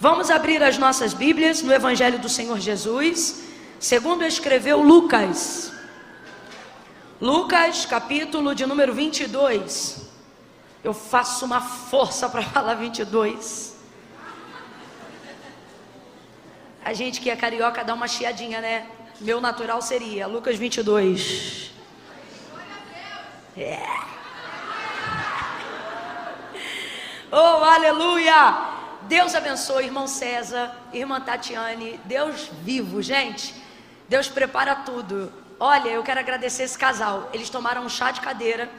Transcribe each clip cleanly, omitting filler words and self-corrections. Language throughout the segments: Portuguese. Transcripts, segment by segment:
Vamos abrir as nossas Bíblias no Evangelho do Senhor Jesus, segundo escreveu Lucas. Lucas, capítulo de número 22. Eu faço uma força para falar 22. A gente que é carioca dá uma chiadinha, né? Meu natural seria Lucas 22. Oh, aleluia! Deus abençoe, irmão César, irmã Tatiane, Deus vivo, gente. Deus prepara tudo. Olha, eu quero agradecer esse casal. Eles tomaram um chá de cadeira,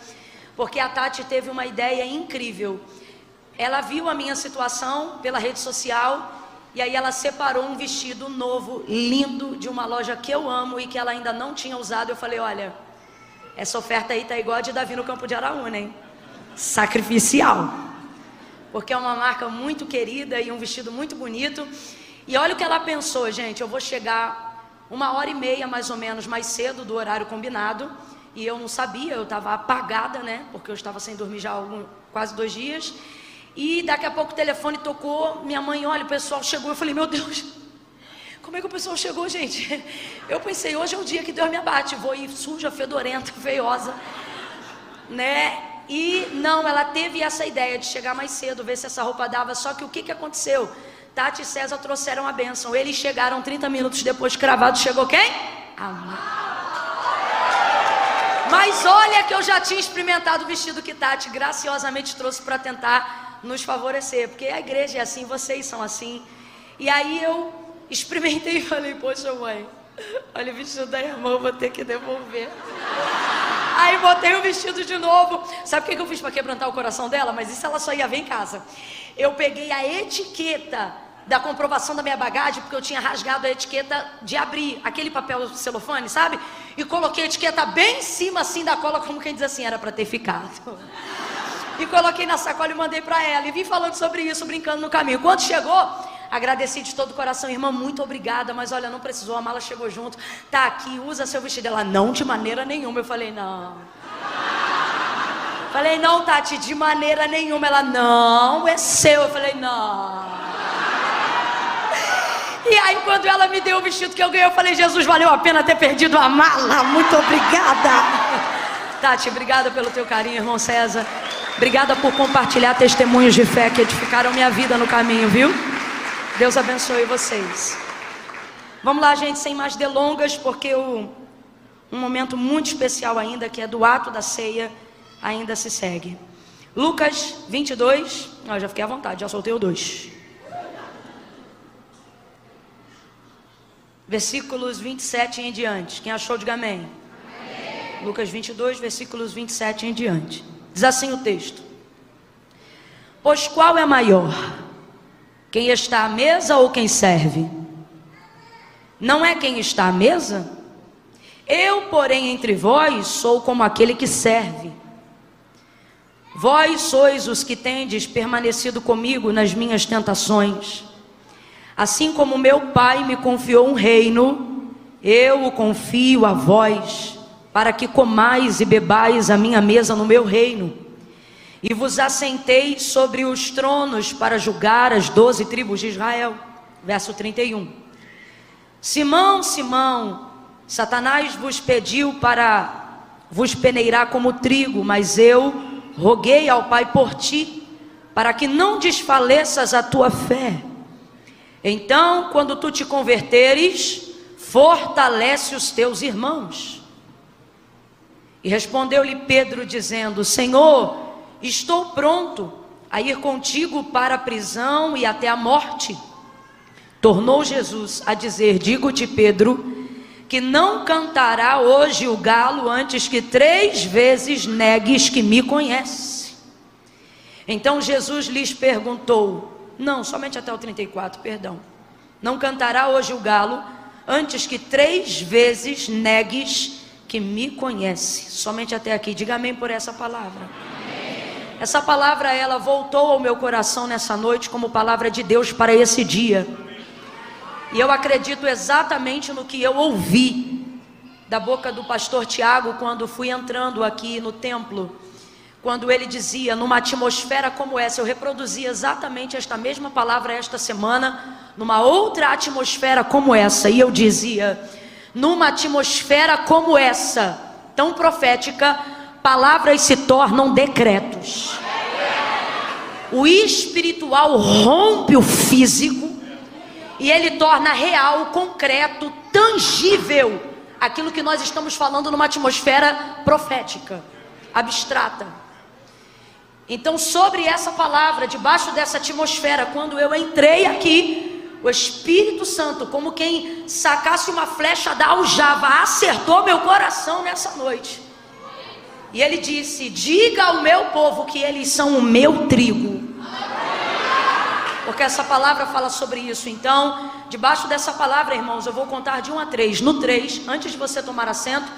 porque a Tati teve uma ideia incrível. Ela viu a minha situação pela rede social, e aí ela separou um vestido novo, lindo, de uma loja que eu amo e que ela ainda não tinha usado. Eu falei, olha, essa oferta aí tá igual a de Davi no campo de Araúna, hein? Sacrificial. Porque é uma marca muito querida e um vestido muito bonito. E olha o que ela pensou, gente. Eu vou chegar 1h30 mais ou menos mais cedo do horário combinado. E eu não sabia, eu estava apagada, né? Porque eu estava sem dormir já há quase 2 dias. E daqui a pouco o telefone tocou. Minha mãe, olha, o pessoal chegou. Eu falei, meu Deus, como é que o pessoal chegou, gente? Eu pensei, hoje é o dia que Deus me abate. Vou ir suja, fedorenta, feiosa, né? E não, ela teve essa ideia de chegar mais cedo, ver se essa roupa dava. Só que o que aconteceu? Tati e César trouxeram a bênção. Eles chegaram 30 minutos depois, cravado. Chegou quem? A mãe. Mas olha que eu já tinha experimentado o vestido que Tati graciosamente trouxe para tentar nos favorecer. Porque a igreja é assim, vocês são assim. E aí eu experimentei e falei, poxa mãe, olha o vestido da irmã, vou ter que devolver. Aí botei o vestido de novo. Sabe o que eu fiz para quebrantar o coração dela? Mas isso ela só ia ver em casa. Eu peguei a etiqueta da comprovação da minha bagagem, porque eu tinha rasgado a etiqueta de abrir, aquele papel celofane, sabe? E coloquei a etiqueta bem em cima assim da cola, como quem diz assim, era para ter ficado. E coloquei na sacola e mandei para ela. E vim falando sobre isso, brincando no caminho. Quando chegou, agradeci de todo o coração, irmã, muito obrigada, mas olha, não precisou, a mala chegou junto, tá aqui, usa seu vestido. Ela, não, de maneira nenhuma. Eu falei, não. Falei, não, Tati, de maneira nenhuma. Ela, não, é seu. Eu falei, não. E aí, quando ela me deu o vestido que eu ganhei, eu falei, Jesus, valeu a pena ter perdido a mala, muito obrigada. Tati, obrigada pelo teu carinho, irmão César. Obrigada por compartilhar testemunhos de fé que edificaram minha vida no caminho, viu? Deus abençoe vocês. Vamos lá, gente, sem mais delongas, porque um momento muito especial ainda, que é do ato da ceia, ainda se segue. Lucas 22, já fiquei à vontade, já soltei o 2. Versículos 27 em diante. Quem achou, diga amém. Amém. Lucas 22, versículos 27 em diante. Diz assim o texto: pois qual é maior? Quem está à mesa ou quem serve? Não é quem está à mesa? Eu, porém, entre vós, sou como aquele que serve. Vós sois os que tendes permanecido comigo nas minhas tentações. Assim como meu Pai me confiou um reino, eu o confio a vós, para que comais e bebais a minha mesa no meu reino. E vos assenteis sobre os tronos para julgar as 12 tribos de Israel. Verso 31. Simão, Simão, Satanás vos pediu para vos peneirar como trigo, mas eu roguei ao Pai por ti, para que não desfaleças a tua fé. Então, quando tu te converteres, fortalece os teus irmãos. E respondeu-lhe Pedro, dizendo: Senhor, estou pronto a ir contigo para a prisão e até a morte. Tornou Jesus a dizer: digo-te, Pedro, que não cantará hoje o galo antes que 3 vezes negues que me conhece. Então Jesus lhes perguntou, não, somente até o 34, perdão. Não cantará hoje o galo antes que 3 vezes negues que me conhece. Somente até aqui, diga amém por essa palavra. Essa palavra, ela voltou ao meu coração nessa noite como palavra de Deus para esse dia. E eu acredito exatamente no que eu ouvi da boca do pastor Tiago quando fui entrando aqui no templo. quando ele dizia, numa atmosfera como essa, eu reproduzi exatamente esta mesma palavra esta semana, numa outra atmosfera como essa, e eu dizia, numa atmosfera como essa, tão profética, palavras se tornam decretos. O espiritual rompe o físico e ele torna real, concreto, tangível aquilo que nós estamos falando numa atmosfera profética, abstrata. Então, sobre essa palavra, debaixo dessa atmosfera, quando eu entrei aqui, o Espírito Santo, como quem sacasse uma flecha da aljava, acertou meu coração nessa noite. E ele disse, diga ao meu povo que eles são o meu trigo. Porque essa palavra fala sobre isso. Então, debaixo dessa palavra, irmãos, eu vou contar de 1 a 3. No 3, antes de você tomar assento,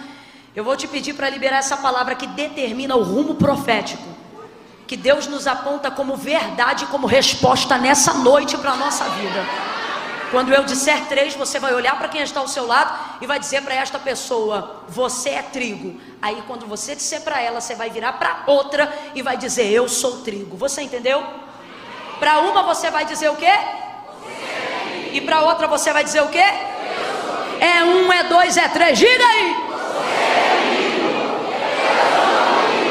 eu vou te pedir para liberar essa palavra que determina o rumo profético, que Deus nos aponta como verdade, como resposta nessa noite para a nossa vida. Quando eu disser 3, você vai olhar para quem está ao seu lado e vai dizer para esta pessoa, você é trigo. Aí quando você disser para ela, você vai virar para outra e vai dizer, eu sou trigo. Você entendeu? Para uma você vai dizer o quê? E para outra você vai dizer o quê? É 1, é 2, é 3. Diga aí.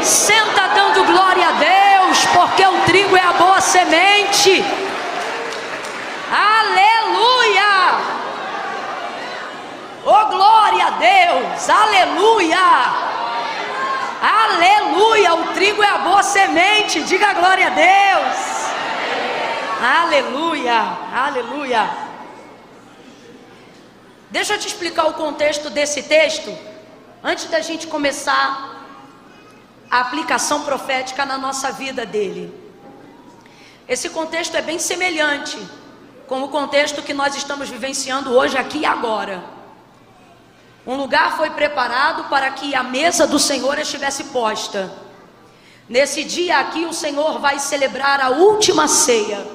Senta dando glória a Deus, porque o trigo é a boa semente. Aleluia! Oh, glória a Deus! Aleluia! Aleluia! O trigo é a boa semente. Diga glória a Deus! Aleluia! Aleluia! Deixa eu te explicar o contexto desse texto, antes da gente começar a aplicação profética na nossa vida dele. Esse contexto é bem semelhante com o contexto que nós estamos vivenciando hoje, aqui e agora. Um lugar foi preparado para que a mesa do Senhor estivesse posta. Nesse dia aqui o Senhor vai celebrar a última ceia,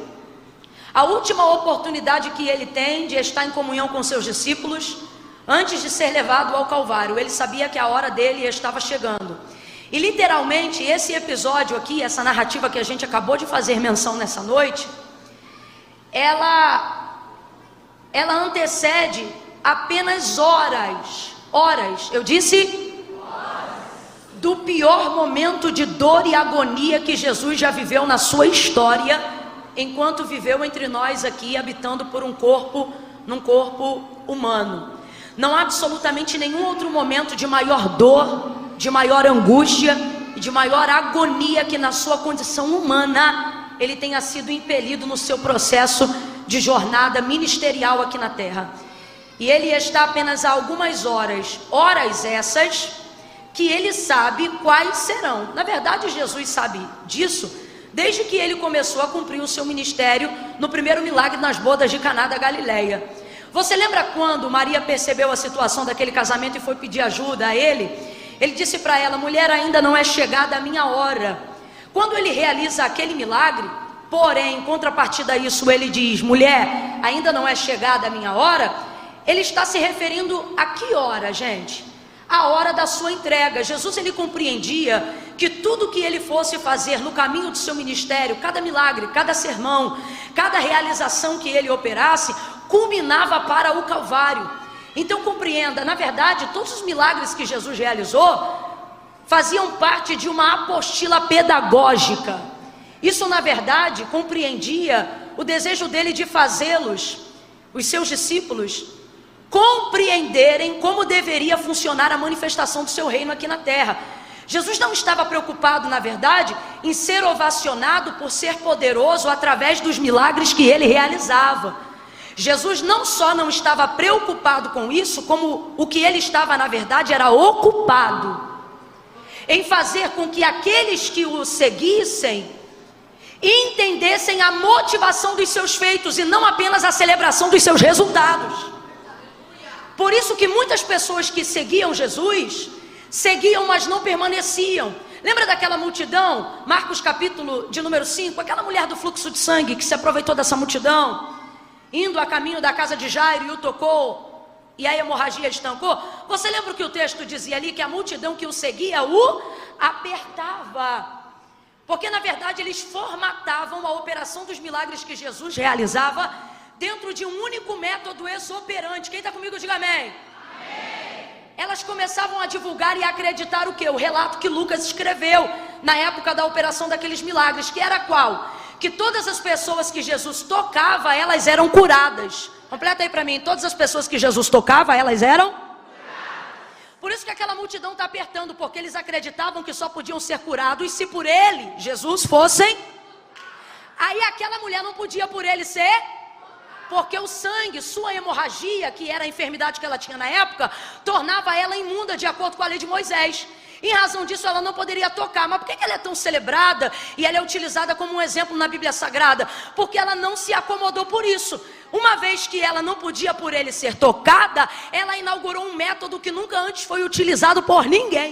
a última oportunidade que ele tem de estar em comunhão com seus discípulos, antes de ser levado ao Calvário. Ele sabia que a hora dele estava chegando. E literalmente esse episódio aqui, essa narrativa que a gente acabou de fazer menção nessa noite, ela antecede apenas horas, eu disse, do pior momento de dor e agonia que Jesus já viveu na sua história, enquanto viveu entre nós aqui, habitando por num corpo humano. Não há absolutamente nenhum outro momento de maior dor, de maior angústia e de maior agonia que na sua condição humana ele tenha sido impelido no seu processo de jornada ministerial aqui na terra. E ele está apenas há algumas horas essas que ele sabe quais serão. Na verdade, Jesus sabe disso desde que ele começou a cumprir o seu ministério no primeiro milagre nas bodas de Caná da Galileia. Você lembra quando Maria percebeu a situação daquele casamento e foi pedir ajuda a ele? Ele disse para ela, mulher, ainda não é chegada a minha hora. Quando ele realiza aquele milagre, porém, em contrapartida a isso, ele diz, mulher, ainda não é chegada a minha hora. Ele está se referindo a que hora, gente? A hora da sua entrega. Jesus, ele compreendia que tudo que ele fosse fazer no caminho do seu ministério, cada milagre, cada sermão, cada realização que ele operasse, culminava para o Calvário. Então compreenda, na verdade, todos os milagres que Jesus realizou faziam parte de uma apostila pedagógica. Isso, na verdade, compreendia o desejo dele de fazê-los, os seus discípulos, compreenderem como deveria funcionar a manifestação do seu reino aqui na terra. Jesus não estava preocupado, na verdade, em ser ovacionado por ser poderoso através dos milagres que ele realizava. Jesus não só não estava preocupado com isso, como o que ele estava, na verdade, era ocupado em fazer com que aqueles que o seguissem entendessem a motivação dos seus feitos e não apenas a celebração dos seus resultados. Por isso que muitas pessoas que seguiam Jesus, seguiam, mas não permaneciam. Lembra daquela multidão, Marcos capítulo de número 5, aquela mulher do fluxo de sangue que se aproveitou dessa multidão, indo a caminho da casa de Jairo e o tocou, e a hemorragia estancou. Você lembra o que o texto dizia ali? Que a multidão que o seguia o apertava. Porque na verdade eles formatavam a operação dos milagres que Jesus realizava dentro de um único método exoperante. Quem está comigo, diga amém. Elas começavam a divulgar e a acreditar o quê? O relato que Lucas escreveu na época da operação daqueles milagres, que era qual? Que todas as pessoas que Jesus tocava, elas eram curadas. Completa aí para mim, todas as pessoas que Jesus tocava, elas eram curadas. Por isso que aquela multidão está apertando, porque eles acreditavam que só podiam ser curados se por ele, Jesus, fossem. Aí aquela mulher não podia por ele ser, porque o sangue, sua hemorragia, que era a enfermidade que ela tinha na época, tornava ela imunda de acordo com a lei de Moisés. Em razão disso ela não poderia tocar. Mas por que ela é tão celebrada e ela é utilizada como um exemplo na Bíblia Sagrada? Porque ela não se acomodou por isso. Uma vez que ela não podia por ele ser tocada, ela inaugurou um método que nunca antes foi utilizado por ninguém.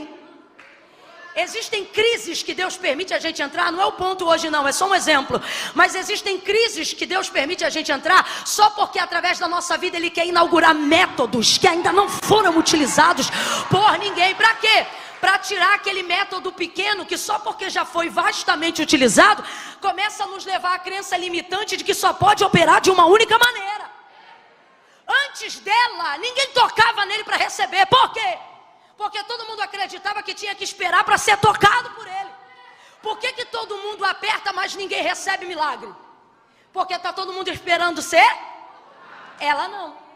Existem crises que Deus permite a gente entrar, não é o ponto hoje não, é só um exemplo. Mas existem crises que Deus permite a gente entrar só porque através da nossa vida Ele quer inaugurar métodos que ainda não foram utilizados por ninguém. Para quê? Para tirar aquele método pequeno que só porque já foi vastamente utilizado, começa a nos levar à crença limitante de que só pode operar de uma única maneira. Antes dela, ninguém tocava nele para receber. Por quê? Porque todo mundo acreditava que tinha que esperar para ser tocado por ele. Por que todo mundo aperta, mas ninguém recebe milagre? Porque está todo mundo esperando ser? Ela não.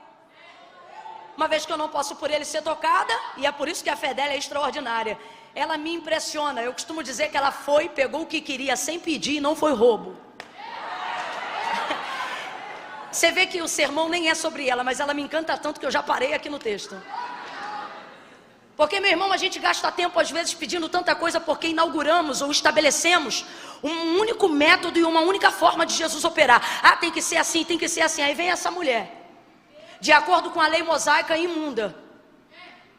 Uma vez que eu não posso por ele ser tocada, e é por isso que a fé dela é extraordinária. Ela me impressiona. Eu costumo dizer que ela foi, pegou o que queria sem pedir e não foi roubo. Você vê que o sermão nem é sobre ela, mas ela me encanta tanto que eu já parei aqui no texto. Porque, meu irmão, a gente gasta tempo às vezes pedindo tanta coisa porque inauguramos ou estabelecemos um único método e uma única forma de Jesus operar. Ah, tem que ser assim, tem que ser assim. Aí vem essa mulher, de acordo com a lei mosaica, imunda.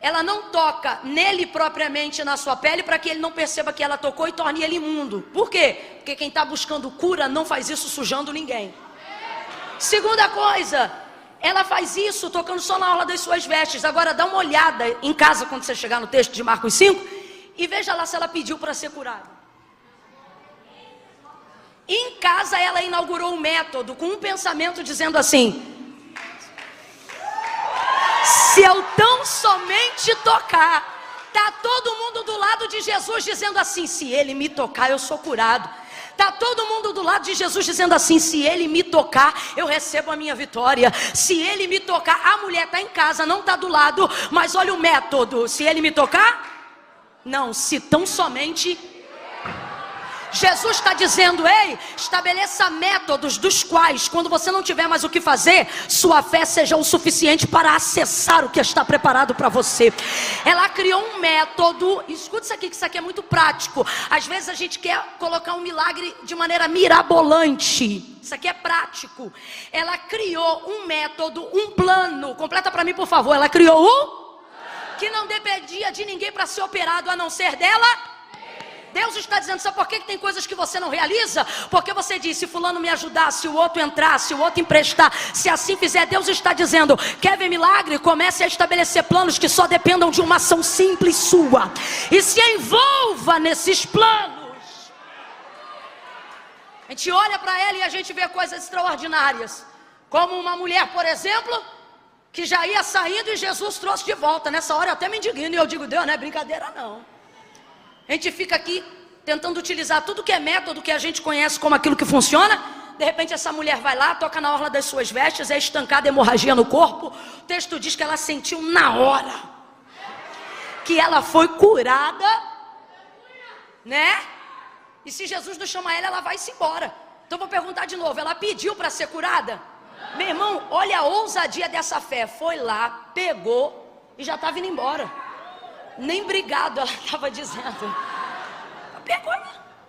Ela não toca nele propriamente na sua pele para que ele não perceba que ela tocou e torne ele imundo. Por quê? Porque quem está buscando cura não faz isso sujando ninguém. Segunda coisa, ela faz isso tocando só na orla das suas vestes. Agora dá uma olhada em casa quando você chegar no texto de Marcos 5 e veja lá se ela pediu para ser curada. Em casa ela inaugurou um método com um pensamento dizendo assim: se eu tão somente tocar, tá todo mundo do lado de Jesus dizendo assim: se ele me tocar eu sou curado. Está todo mundo do lado de Jesus dizendo assim: se ele me tocar, eu recebo a minha vitória. Se ele me tocar, a mulher está em casa, não está do lado, mas olha o método: se ele me tocar, não, se tão somente. Jesus está dizendo: ei, estabeleça métodos dos quais, quando você não tiver mais o que fazer, sua fé seja o suficiente para acessar o que está preparado para você. Ela criou um método. Escuta isso aqui, que isso aqui é muito prático. Às vezes a gente quer colocar um milagre de maneira mirabolante. Isso aqui é prático. Ela criou um método, um plano. Completa para mim, por favor. Ela criou que não dependia de ninguém para ser operado, a não ser dela. Deus está dizendo: sabe por que tem coisas que você não realiza? Porque você diz: se fulano me ajudar, se o outro entrar, se o outro emprestar, se assim fizer. Deus está dizendo: quer ver milagre? Comece a estabelecer planos que só dependam de uma ação simples sua, e se envolva nesses planos. A gente olha para ela e a gente vê coisas extraordinárias, como uma mulher, por exemplo, que já ia saindo e Jesus trouxe de volta. Nessa hora eu até me indigno e eu digo: Deus, não é brincadeira não. A gente fica aqui tentando utilizar tudo que é método que a gente conhece como aquilo que funciona. De repente essa mulher vai lá, toca na orla das suas vestes, é estancada hemorragia no corpo. O texto diz que ela sentiu na hora que ela foi curada, né? E se Jesus não chama ela, ela vai-se embora. Então vou perguntar de novo: ela pediu para ser curada? Meu irmão, olha a ousadia dessa fé. Foi lá, pegou e já estava indo embora. Nem obrigado ela estava dizendo. Pegou.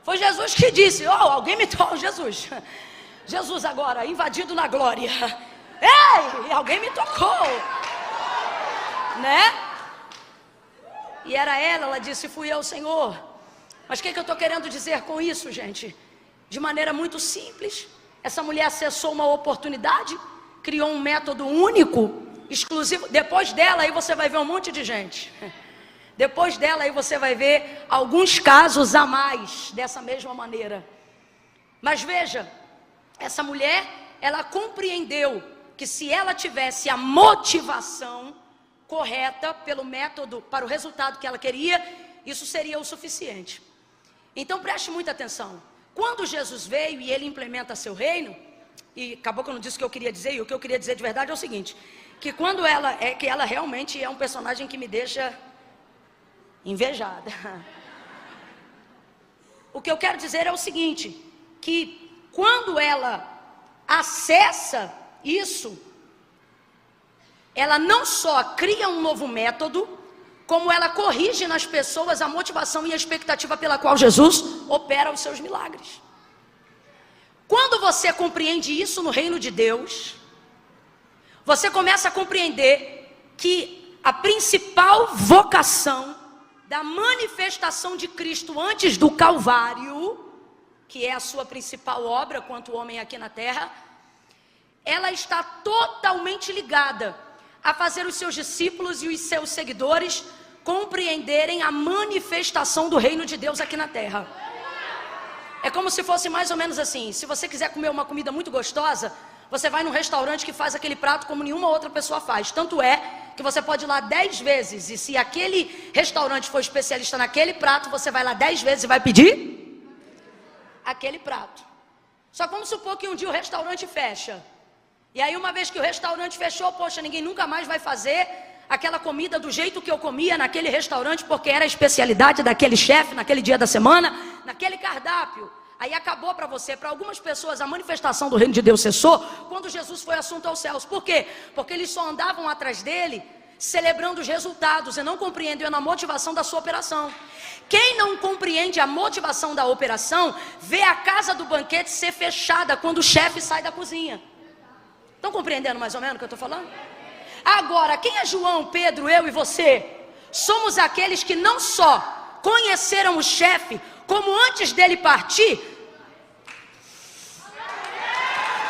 Foi Jesus que disse: alguém me tocou. Jesus agora invadido na glória. Ei, alguém me tocou, né? E era ela disse: fui eu, Senhor. Mas o que eu estou querendo dizer com isso, gente? De maneira muito simples, essa mulher acessou uma oportunidade, criou um método único, exclusivo. Depois dela aí você vai ver um monte de gente. Depois dela aí você vai ver alguns casos a mais dessa mesma maneira. Mas veja, essa mulher, ela compreendeu que se ela tivesse a motivação correta pelo método, para o resultado que ela queria, isso seria o suficiente. Então preste muita atenção. Quando Jesus veio e ele implementa seu reino, e acabou que eu não disse o que eu queria dizer, e o que eu queria dizer de verdade é o seguinte, que quando ela realmente é um personagem que me deixa invejada. O que eu quero dizer é o seguinte, que quando ela acessa isso, ela não só cria um novo método, como ela corrige nas pessoas a motivação e a expectativa pela qual Jesus opera os seus milagres. Quando você compreende isso no reino de Deus, você começa a compreender que a principal vocação da manifestação de Cristo antes do Calvário, que é a sua principal obra quanto homem aqui na terra, ela está totalmente ligada a fazer os seus discípulos e os seus seguidores compreenderem a manifestação do reino de Deus aqui na terra. É como se fosse mais ou menos assim, se você quiser comer uma comida muito gostosa, você vai num restaurante que faz aquele prato como nenhuma outra pessoa faz. Tanto é que você pode ir lá 10 vezes, e se aquele restaurante for especialista naquele prato, você vai lá 10 vezes e vai pedir aquele prato. Só vamos supor que um dia o restaurante fecha. E aí uma vez que o restaurante fechou, poxa, ninguém nunca mais vai fazer aquela comida do jeito que eu comia naquele restaurante, porque era a especialidade daquele chefe, naquele dia da semana, naquele cardápio. Aí acabou para você, para algumas pessoas a manifestação do reino de Deus cessou quando Jesus foi assunto aos céus. Por quê? Porque eles só andavam atrás dele celebrando os resultados e não compreendendo a motivação da sua operação. Quem não compreende a motivação da operação vê a casa do banquete ser fechada quando o chefe sai da cozinha. Estão compreendendo mais ou menos o que eu estou falando? Agora, quem é João, Pedro, eu e você? Somos aqueles que não só conheceram o chefe, como antes dele partir,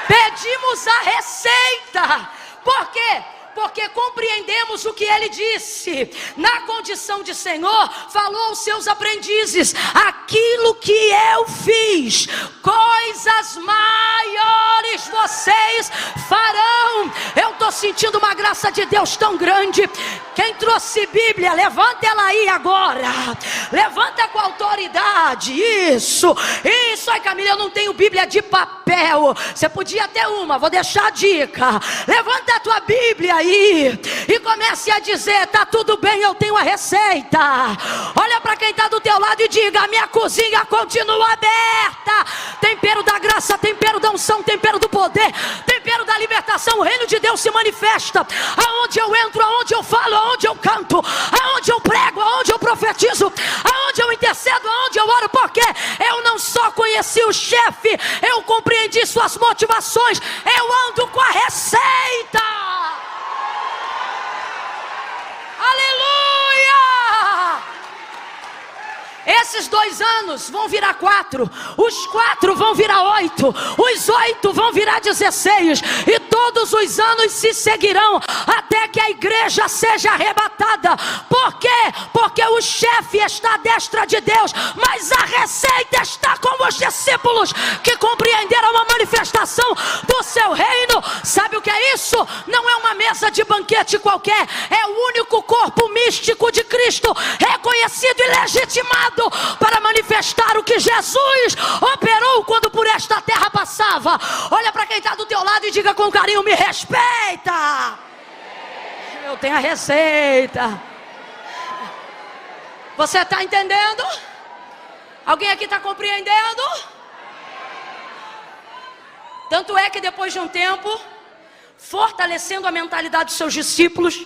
pedimos a receita. Por quê? Porque compreendemos o que ele disse. Na condição de Senhor, falou aos seus aprendizes: aquilo que eu fiz, coisas maiores vocês farão. Eu estou sentindo uma graça de Deus tão grande. Quem trouxe Bíblia, levanta ela aí agora. Levanta com autoridade. Isso. Ai Camila, eu não tenho Bíblia de papel. Você podia ter uma, vou deixar a dica. Levanta a tua Bíblia aí e comece a dizer: tá tudo bem, eu tenho a receita. Olha para quem está do teu lado e diga: a minha cozinha continua aberta. Tempero da graça, tempero da unção, tempero do poder, tempero da libertação. O reino de Deus se manifesta aonde eu entro, aonde eu falo, aonde eu canto, aonde eu prego, aonde eu profetizo, aonde eu intercedo, aonde eu oro. Porque eu não só conheci o chefe, eu compreendi suas motivações. Eu ando com a receita. Aleluia! Esses 2 anos vão virar 4, os 4 vão virar 8, os 8 vão virar 16, e todos os anos se seguirão até que a igreja seja arrebatada. Por quê? Porque o chefe está à destra de Deus, mas a receita está com os discípulos que compreenderam a manifestação do seu reino. Sabe o que é isso? Não é uma mesa de banquete qualquer, é o único corpo místico de Cristo, reconhecido e legitimado para manifestar o que Jesus operou quando por esta terra passava. Olha para quem está do teu lado e diga com carinho: me respeita. Eu tenho a receita. Você está entendendo? Alguém aqui está compreendendo? Tanto é que depois de um tempo, fortalecendo a mentalidade dos seus discípulos,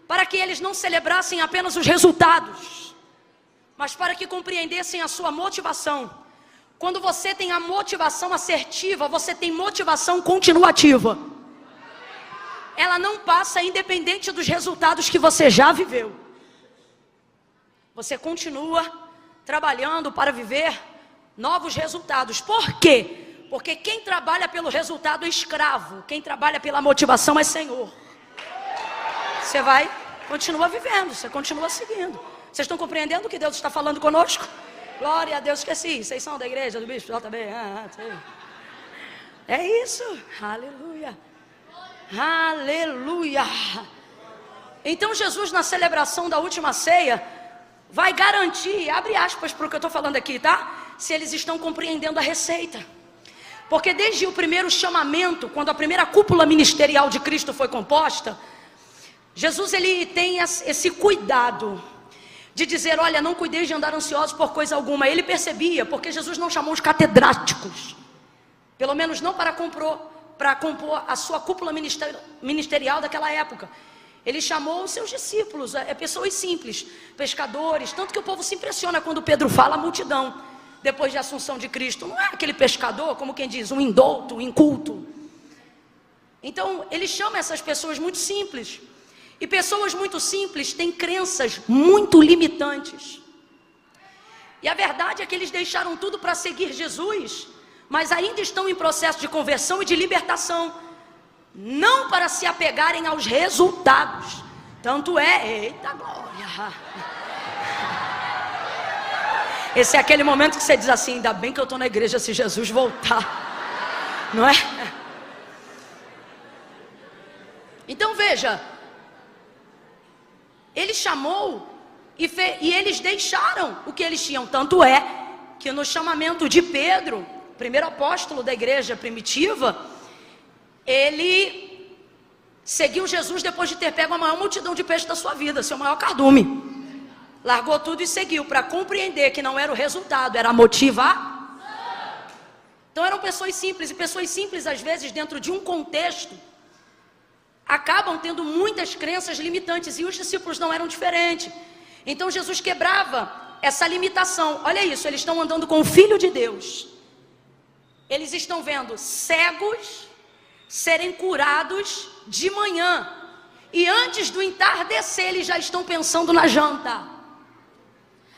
para que eles não celebrassem apenas os resultados, mas para que compreendessem a sua motivação. Quando você tem a motivação assertiva, você tem motivação continuativa. Ela não passa independente dos resultados que você já viveu. Você continua trabalhando para viver novos resultados. Por quê? Porque quem trabalha pelo resultado é escravo. Quem trabalha pela motivação é senhor. Você vai, continua vivendo, você continua seguindo. Vocês estão compreendendo o que Deus está falando conosco? Glória a Deus, esqueci. Vocês são da igreja do bispo JB? É isso. Aleluia. Aleluia. Então Jesus, na celebração da última ceia, vai garantir, abre aspas para o que eu estou falando aqui, tá? Se eles estão compreendendo a receita. Porque desde o primeiro chamamento, quando a primeira cúpula ministerial de Cristo foi composta, Jesus ele tem esse cuidado de dizer, olha, não cuideis de andar ansiosos por coisa alguma. Ele percebia, porque Jesus não chamou os catedráticos, pelo menos não para compor a sua cúpula ministerial daquela época. Ele chamou os seus discípulos, pessoas simples, pescadores, tanto que o povo se impressiona quando Pedro fala a multidão, depois de Assunção de Cristo. Não é aquele pescador, como quem diz, um indouto, um inculto. Então, ele chama essas pessoas muito simples. E pessoas muito simples têm crenças muito limitantes. E a verdade é que eles deixaram tudo para seguir Jesus, mas ainda estão em processo de conversão e de libertação, não para se apegarem aos resultados. Tanto é, eita glória. Esse é aquele momento que você diz assim, ainda bem que eu estou na igreja se Jesus voltar, não é? Então veja, ele chamou e eles deixaram o que eles tinham. Tanto é que no chamamento de Pedro, primeiro apóstolo da igreja primitiva, ele seguiu Jesus depois de ter pego a maior multidão de peixes da sua vida, seu maior cardume. Largou tudo e seguiu, para compreender que não era o resultado, era a motivação. Então eram pessoas simples, e pessoas simples às vezes dentro de um contexto acabam tendo muitas crenças limitantes, e os discípulos não eram diferentes. Então Jesus quebrava essa limitação. Olha isso, eles estão andando com o Filho de Deus. Eles estão vendo cegos serem curados de manhã, e antes do entardecer eles já estão pensando na janta.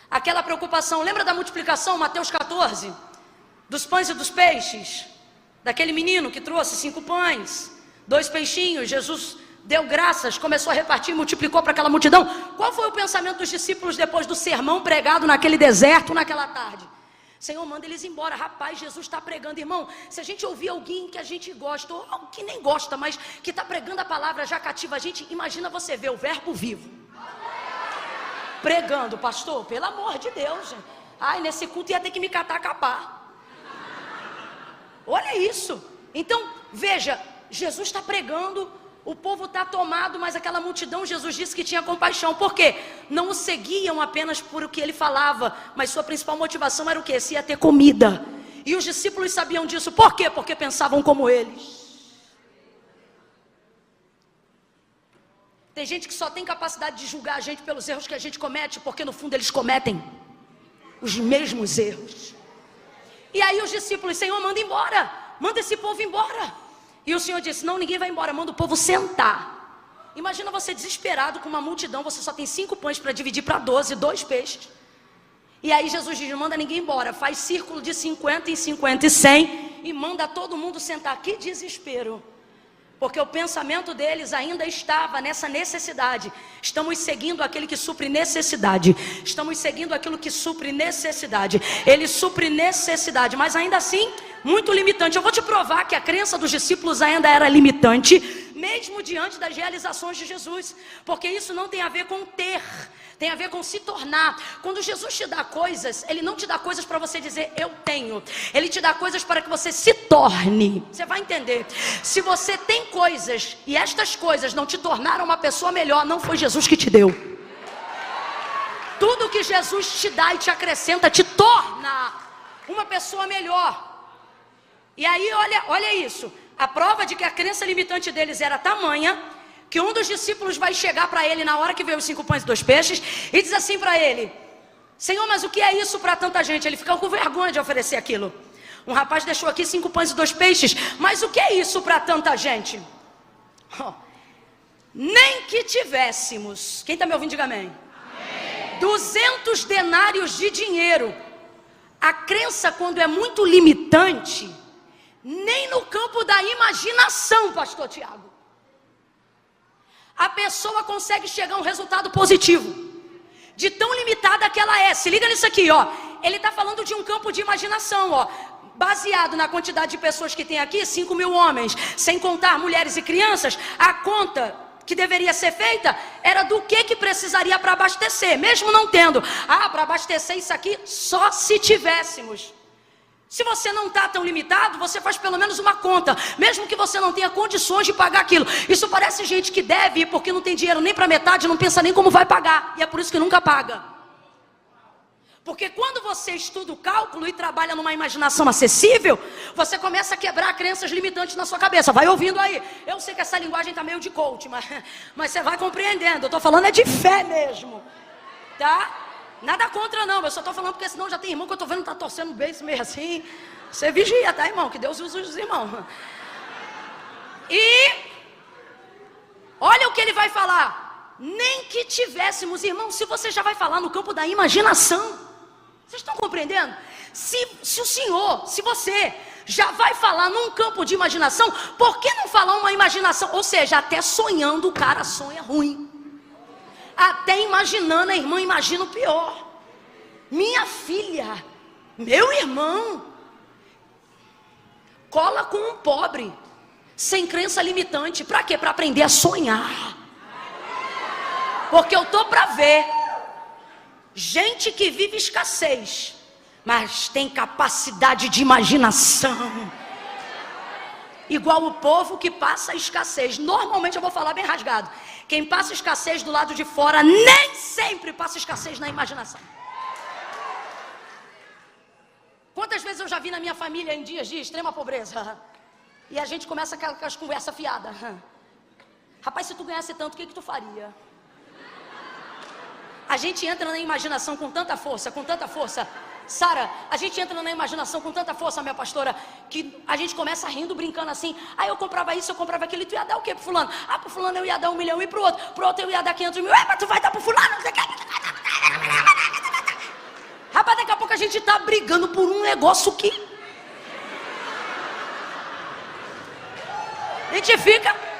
Aquela preocupação, lembra da multiplicação, Mateus 14? Dos pães e dos peixes? Daquele menino que trouxe 5 pães, 2 peixinhos, Jesus deu graças, começou a repartir, multiplicou para aquela multidão. Qual foi o pensamento dos discípulos depois do sermão pregado naquele deserto, naquela tarde? Senhor, manda eles embora. Rapaz, Jesus está pregando, irmão. Se a gente ouvir alguém que a gente gosta, ou alguém que nem gosta, mas que está pregando a palavra, já cativa a gente. Imagina você ver o verbo vivo pregando, pastor, pelo amor de Deus, gente. Ai, nesse culto ia ter que me catar a capar. Olha isso. Então, veja, Jesus está pregando, o povo está tomado, mas aquela multidão, Jesus disse que tinha compaixão. Por quê? Não o seguiam apenas por o que ele falava, mas sua principal motivação era o quê? Se ia ter comida. E os discípulos sabiam disso. Por quê? Porque pensavam como eles. Tem gente que só tem capacidade de julgar a gente pelos erros que a gente comete, porque no fundo eles cometem os mesmos erros. E aí os discípulos, Senhor, manda embora, manda esse povo embora. E o Senhor disse, não, ninguém vai embora, manda o povo sentar. Imagina você desesperado com uma multidão, você só tem 5 pães para dividir para 12, 2 peixes. E aí Jesus diz, manda ninguém embora, faz círculo de 50 em 50 e 100 e manda todo mundo sentar. Que desespero. Porque o pensamento deles ainda estava nessa necessidade. Estamos seguindo aquele que supre necessidade. Estamos seguindo aquilo que supre necessidade. Ele supre necessidade, mas ainda assim, muito limitante. Eu vou te provar que a crença dos discípulos ainda era limitante, mesmo diante das realizações de Jesus. Porque isso não tem a ver com ter, tem a ver com se tornar. Quando Jesus te dá coisas, Ele não te dá coisas para você dizer, eu tenho. Ele te dá coisas para que você se torne. Você vai entender. Se você tem coisas, e estas coisas não te tornaram uma pessoa melhor, não foi Jesus que te deu. Tudo que Jesus te dá e te acrescenta, te torna uma pessoa melhor. E aí, olha isso. A prova de que a crença limitante deles era tamanha, que um dos discípulos vai chegar para ele na hora que veio os 5 pães e 2 peixes e diz assim para ele, Senhor, mas o que é isso para tanta gente? Ele fica com vergonha de oferecer aquilo. Um rapaz deixou aqui 5 pães e 2 peixes, mas o que é isso para tanta gente? Oh, nem que tivéssemos, quem está me ouvindo diga amém, 200 denários de dinheiro. A crença, quando é muito limitante, nem no campo da imaginação, pastor Tiago, a pessoa consegue chegar a um resultado positivo. de tão limitada que ela é. Se liga nisso aqui, ó. Ele está falando de um campo de imaginação, ó. Baseado na quantidade de pessoas que tem aqui, 5.000 homens, sem contar mulheres e crianças, a conta que deveria ser feita era do que precisaria para abastecer, mesmo não tendo. Para abastecer isso aqui, só se tivéssemos. Se você não está tão limitado, você faz pelo menos uma conta, mesmo que você não tenha condições de pagar aquilo. Isso parece gente que deve, porque não tem dinheiro nem para metade, não pensa nem como vai pagar, e é por isso que nunca paga. Porque quando você estuda o cálculo e trabalha numa imaginação acessível, você começa a quebrar crenças limitantes na sua cabeça. Vai ouvindo aí. Eu sei que essa linguagem está meio de coach, mas você vai compreendendo. Eu estou falando é de fé mesmo, tá? Nada contra não, eu só estou falando porque senão já tem irmão que eu estou vendo que está torcendo bem isso meio assim. Você vigia, tá, irmão? Que Deus use os irmãos. E olha o que ele vai falar. Nem que tivéssemos, irmão, se você já vai falar no campo da imaginação. Vocês estão compreendendo? Se o Senhor, se você já vai falar num campo de imaginação, por que não falar uma imaginação? Ou seja, até sonhando o cara sonha ruim. Até imaginando, a irmã imagina o pior. Minha filha, meu irmão, cola com um pobre, sem crença limitante. Para quê? Para aprender a sonhar. Porque eu tô para ver gente que vive escassez, mas tem capacidade de imaginação. Igual o povo que passa escassez. Normalmente eu vou falar bem rasgado. Quem passa escassez do lado de fora nem sempre passa escassez na imaginação. Quantas vezes eu já vi na minha família em dias de extrema pobreza, e a gente começa com as conversas fiadas. Rapaz, se tu ganhasse tanto, o que tu faria? A gente entra na imaginação com tanta força, Sara, a gente entra na imaginação com tanta força, minha pastora, que a gente começa rindo, brincando assim. Eu comprava isso, eu comprava aquilo, e tu ia dar o quê pro fulano? Pro fulano eu ia dar 1 milhão, e pro outro eu ia dar 500 mil. Mas tu vai dar pro fulano? Rapaz, daqui a pouco a gente tá brigando por um negócio que a gente fica.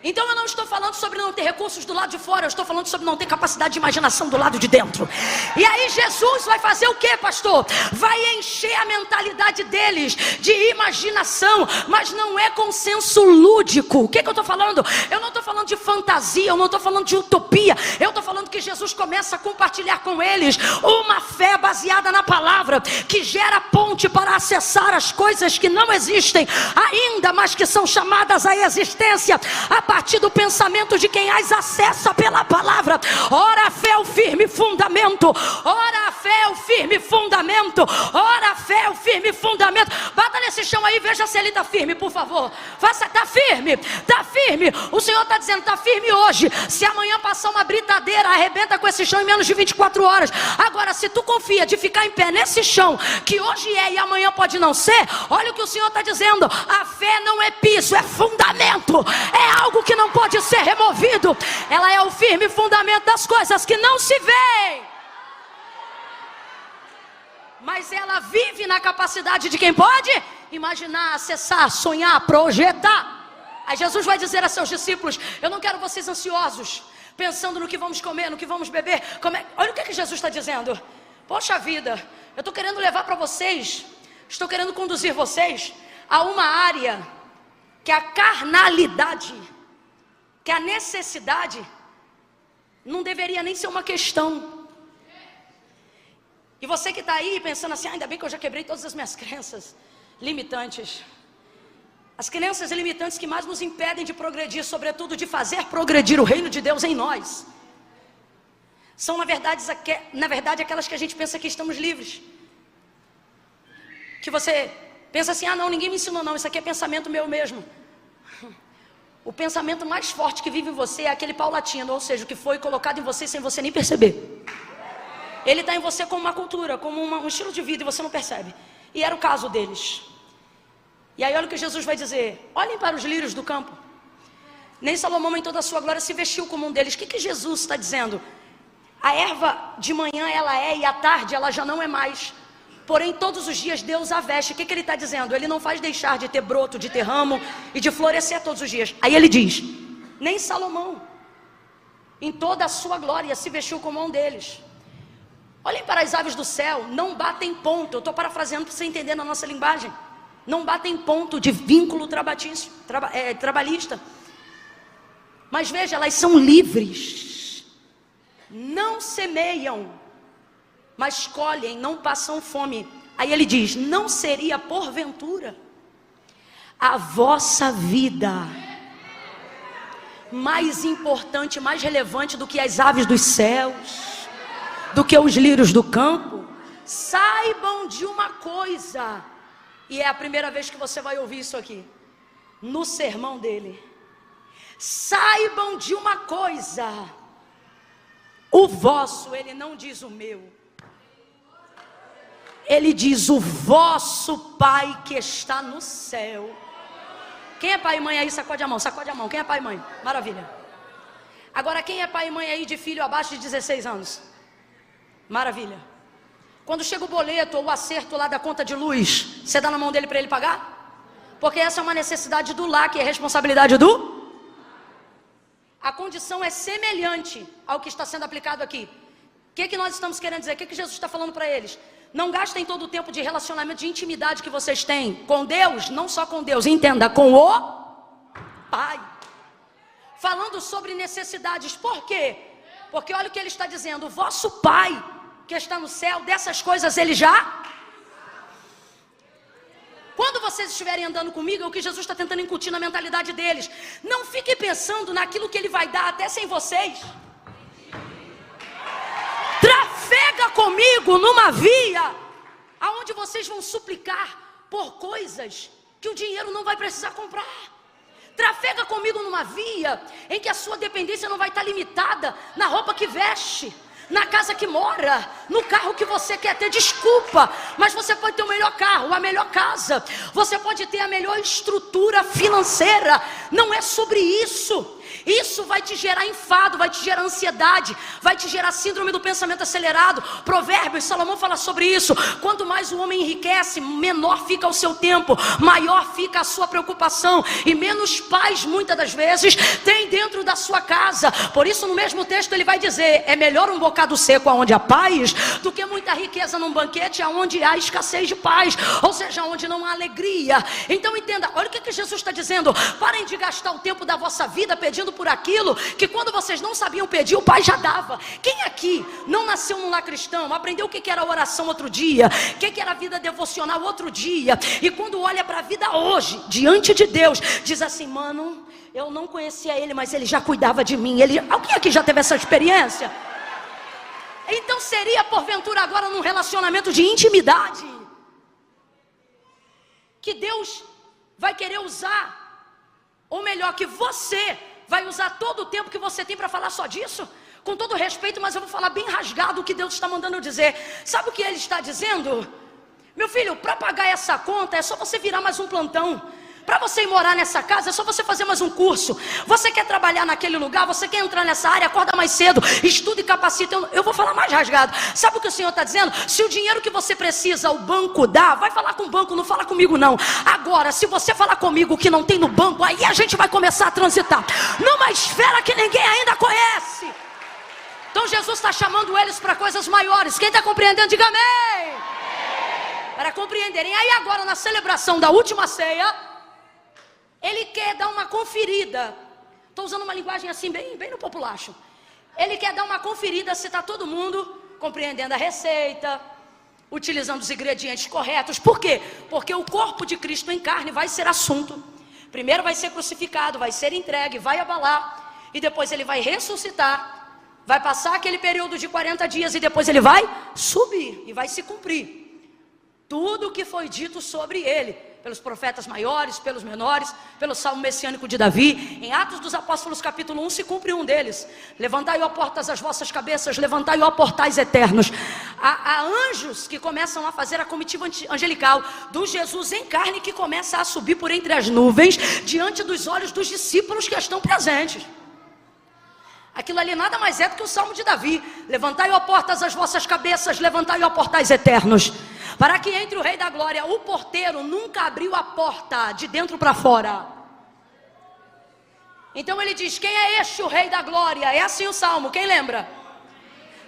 Então eu não estou falando sobre não ter recursos do lado de fora, eu estou falando sobre não ter capacidade de imaginação do lado de dentro. E aí Jesus vai fazer o que, pastor? Vai encher a mentalidade deles de imaginação, mas não é com senso lúdico. O que eu estou falando? Eu não estou falando de fantasia, eu não estou falando de utopia. Eu estou falando que Jesus começa a compartilhar com eles uma fé baseada na palavra, que gera ponte para acessar as coisas que não existem ainda, mas que são chamadas à existência a partir do pensamento de quem as acessa pela palavra. Ora a fé é o firme fundamento. Ora a fé é o firme fundamento. Ora a fé é o firme fundamento. Bata nesse chão aí, veja se ele está firme, por favor. Faça, está firme, está firme. O Senhor está dizendo, está firme hoje. Se amanhã passar uma britadeira, arrebenta com esse chão em menos de 24 horas. Agora, se tu confia de ficar em pé nesse chão, que hoje é e amanhã pode não ser, olha o que o Senhor está dizendo. A fé não é piso, é fundamento. É algo que não pode ser removido. Ela é o firme fundamento das coisas que não se veem, mas ela vive na capacidade de quem pode imaginar, acessar, sonhar, projetar. Aí Jesus vai dizer a seus discípulos: eu não quero vocês ansiosos, pensando no que vamos comer, no que vamos beber. Olha o que Jesus está dizendo. Poxa vida, eu estou querendo levar para vocês, estou querendo conduzir vocês a uma área que a carnalidade, que a necessidade não deveria nem ser uma questão. E você que está aí pensando assim, ainda bem que eu já quebrei todas as minhas crenças limitantes. As crenças limitantes que mais nos impedem de progredir, sobretudo de fazer progredir o reino de Deus em nós, são na verdade aquelas que a gente pensa que estamos livres. Que você pensa assim, não, ninguém me ensinou não, isso aqui é pensamento meu mesmo. O pensamento mais forte que vive em você é aquele paulatino, ou seja, o que foi colocado em você sem você nem perceber. Ele está em você como uma cultura, como um estilo de vida, e você não percebe. E era o caso deles. E aí olha o que Jesus vai dizer: olhem para os lírios do campo. Nem Salomão em toda a sua glória se vestiu como um deles. O que Jesus está dizendo? A erva de manhã ela é, e à tarde ela já não é mais. Porém todos os dias Deus a veste. O que ele está dizendo? Ele não faz deixar de ter broto, de ter ramo e de florescer todos os dias. Aí ele diz: nem Salomão em toda a sua glória, se vestiu como um deles. Olhem para as aves do céu, não batem ponto. Eu estou parafraseando para você entender na nossa linguagem. Não batem ponto de vínculo trabalhista. Mas veja, elas são livres. Não semeiam, mas colhem, não passam fome. Aí ele diz, não seria porventura a vossa vida mais importante, mais relevante do que as aves dos céus, do que os lírios do campo? Saibam de uma coisa, e é a primeira vez que você vai ouvir isso aqui, no sermão dele. Saibam de uma coisa, o vosso, ele não diz o meu, ele diz o vosso Pai que está no céu. Quem é pai e mãe aí? Sacode a mão, sacode a mão. Quem é pai e mãe? Maravilha. Agora, quem é pai e mãe aí de filho abaixo de 16 anos? Maravilha. Quando chega o boleto ou o acerto lá da conta de luz, você dá na mão dele para ele pagar? Porque essa é uma necessidade do lar, que é responsabilidade do... A condição é semelhante ao que está sendo aplicado aqui. O que nós estamos querendo dizer? O que Jesus está falando para eles? Não gastem todo o tempo de relacionamento, de intimidade que vocês têm com Deus, não só com Deus, entenda, com o Pai. Falando sobre necessidades. Por quê? Porque olha o que ele está dizendo, o vosso Pai que está no céu, dessas coisas ele já... Quando vocês estiverem andando comigo, é o que Jesus está tentando incutir na mentalidade deles. Não fiquem pensando naquilo que ele vai dar até sem vocês. Trafega comigo numa via aonde vocês vão suplicar por coisas que o dinheiro não vai precisar comprar. Trafega comigo numa via em que a sua dependência não vai estar limitada na roupa que veste, na casa que mora, no carro que você quer ter. Desculpa, mas você pode ter o melhor carro, a melhor casa, você pode ter a melhor estrutura financeira. Não é sobre isso. Isso vai te gerar enfado, vai te gerar ansiedade, vai te gerar síndrome do pensamento acelerado. Provérbios, Salomão fala sobre isso. Quanto mais o homem enriquece, menor fica o seu tempo, maior fica a sua preocupação, e menos paz muitas das vezes tem dentro da sua casa. Por isso no mesmo texto ele vai dizer, é melhor um bocado seco onde há paz, do que muita riqueza num banquete onde há escassez de paz, ou seja, onde não há alegria. Então entenda, olha o que Jesus está dizendo. Parem de gastar o tempo da vossa vida pedindo por aquilo que quando vocês não sabiam pedir, o Pai já dava. Quem aqui não nasceu num lar cristão, aprendeu o que era oração outro dia, o que era a vida devocional outro dia, e quando olha para a vida hoje, diante de Deus, diz assim, mano, eu não conhecia ele, mas ele já cuidava de mim. Alguém aqui já teve essa experiência? Então seria porventura agora num relacionamento de intimidade que Deus vai querer usar, ou melhor, que você vai usar todo o tempo que você tem para falar só disso? Com todo respeito, mas eu vou falar bem rasgado o que Deus está mandando eu dizer. Sabe o que ele está dizendo? Meu filho, para pagar essa conta é só você virar mais um plantão. Para você ir morar nessa casa é só você fazer mais um curso. Você quer trabalhar naquele lugar, você quer entrar nessa área, acorda mais cedo, estuda e capacita. Eu vou falar mais rasgado. Sabe o que o Senhor está dizendo? Se o dinheiro que você precisa o banco dá, vai falar com o banco, não fala comigo não. Agora, se você falar comigo o que não tem no banco, aí a gente vai começar a transitar numa esfera que ninguém ainda conhece. Então Jesus está chamando eles para coisas maiores. Quem está compreendendo, diga amém. Para compreenderem. Aí agora na celebração da última ceia, ele quer dar uma conferida. Estou usando uma linguagem assim bem no populacho. Ele quer dar uma conferida se está todo mundo compreendendo a receita, utilizando os ingredientes corretos. Por quê? Porque o corpo de Cristo em carne vai ser assunto. Primeiro vai ser crucificado, vai ser entregue, vai abalar, e depois ele vai ressuscitar, vai passar aquele período de 40 dias e depois ele vai subir e vai se cumprir tudo o que foi dito sobre ele, pelos profetas maiores, pelos menores, pelo salmo messiânico de Davi. Em Atos dos Apóstolos capítulo 1 se cumpre um deles. Levantai, ó portas, as vossas cabeças, levantai, ó portais eternos. Há anjos que começam a fazer a comitiva angelical do Jesus em carne, que começa a subir por entre as nuvens, diante dos olhos dos discípulos que estão presentes. Aquilo ali nada mais é do que o salmo de Davi. Levantai, ó portas, as vossas cabeças, levantai, ó portais eternos, para que entre o Rei da Glória. O porteiro nunca abriu a porta de dentro para fora. Então ele diz: quem é este o Rei da Glória? É assim o Salmo, quem lembra?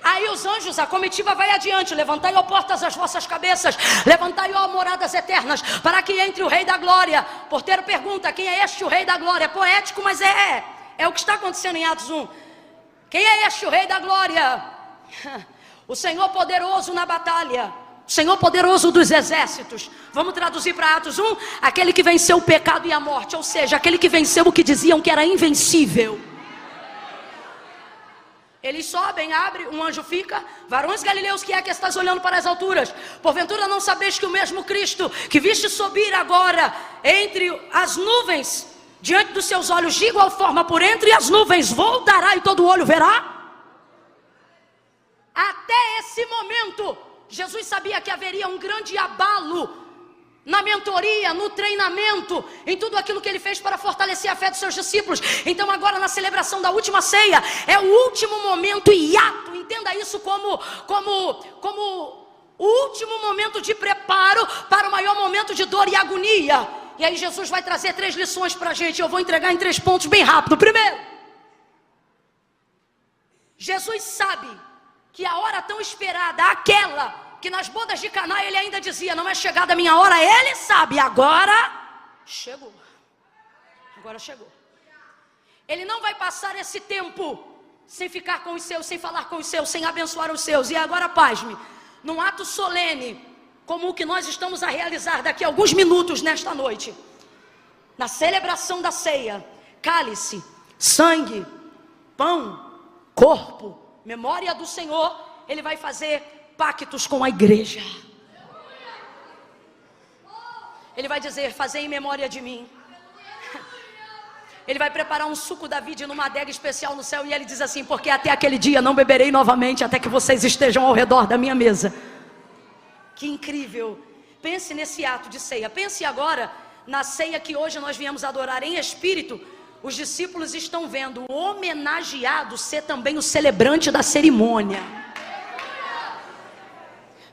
Aí os anjos, a comitiva vai adiante: levantai, ó portas, as vossas cabeças, levantai, ó moradas eternas, para que entre o Rei da Glória. Porteiro pergunta: quem é este o Rei da Glória? É poético, mas é o que está acontecendo em Atos 1. Quem é este o Rei da Glória? O Senhor poderoso na batalha, o Senhor poderoso dos exércitos. Vamos traduzir para Atos 1: aquele que venceu o pecado e a morte, ou seja, aquele que venceu o que diziam que era invencível. Eles sobem, abre, um anjo fica: varões galileus, que é que estás olhando para as alturas? Porventura não sabeis que o mesmo Cristo que viste subir agora entre as nuvens, diante dos seus olhos, de igual forma por entre as nuvens voltará e todo olho verá? Até esse momento Jesus sabia que haveria um grande abalo na mentoria, no treinamento, em tudo aquilo que ele fez para fortalecer a fé dos seus discípulos. Então agora, na celebração da última ceia, é o último momento hiato. Entenda isso como o último momento de preparo para o maior momento de dor e agonia. E aí Jesus vai trazer 3 lições para a gente. Eu vou entregar em 3 pontos bem rápido. Primeiro, Jesus sabe que a hora tão esperada, aquela que nas bodas de Caná ele ainda dizia: não é chegada a minha hora, ele sabe, agora chegou. Agora chegou. Ele não vai passar esse tempo sem ficar com os seus, sem falar com os seus, sem abençoar os seus. E agora, pasme, num ato solene como o que nós estamos a realizar daqui a alguns minutos nesta noite, na celebração da ceia, cálice, sangue, pão, corpo, memória do Senhor, ele vai fazer pactos com a igreja. Ele vai dizer: fazei em memória de mim. Ele vai preparar um suco da vide numa adega especial no céu, e ele diz assim: porque até aquele dia não beberei novamente, até que vocês estejam ao redor da minha mesa. Que incrível. Pense nesse ato de ceia. Pense agora na ceia que hoje nós viemos adorar em espírito. Os discípulos estão vendo o homenageado ser também o celebrante da cerimônia.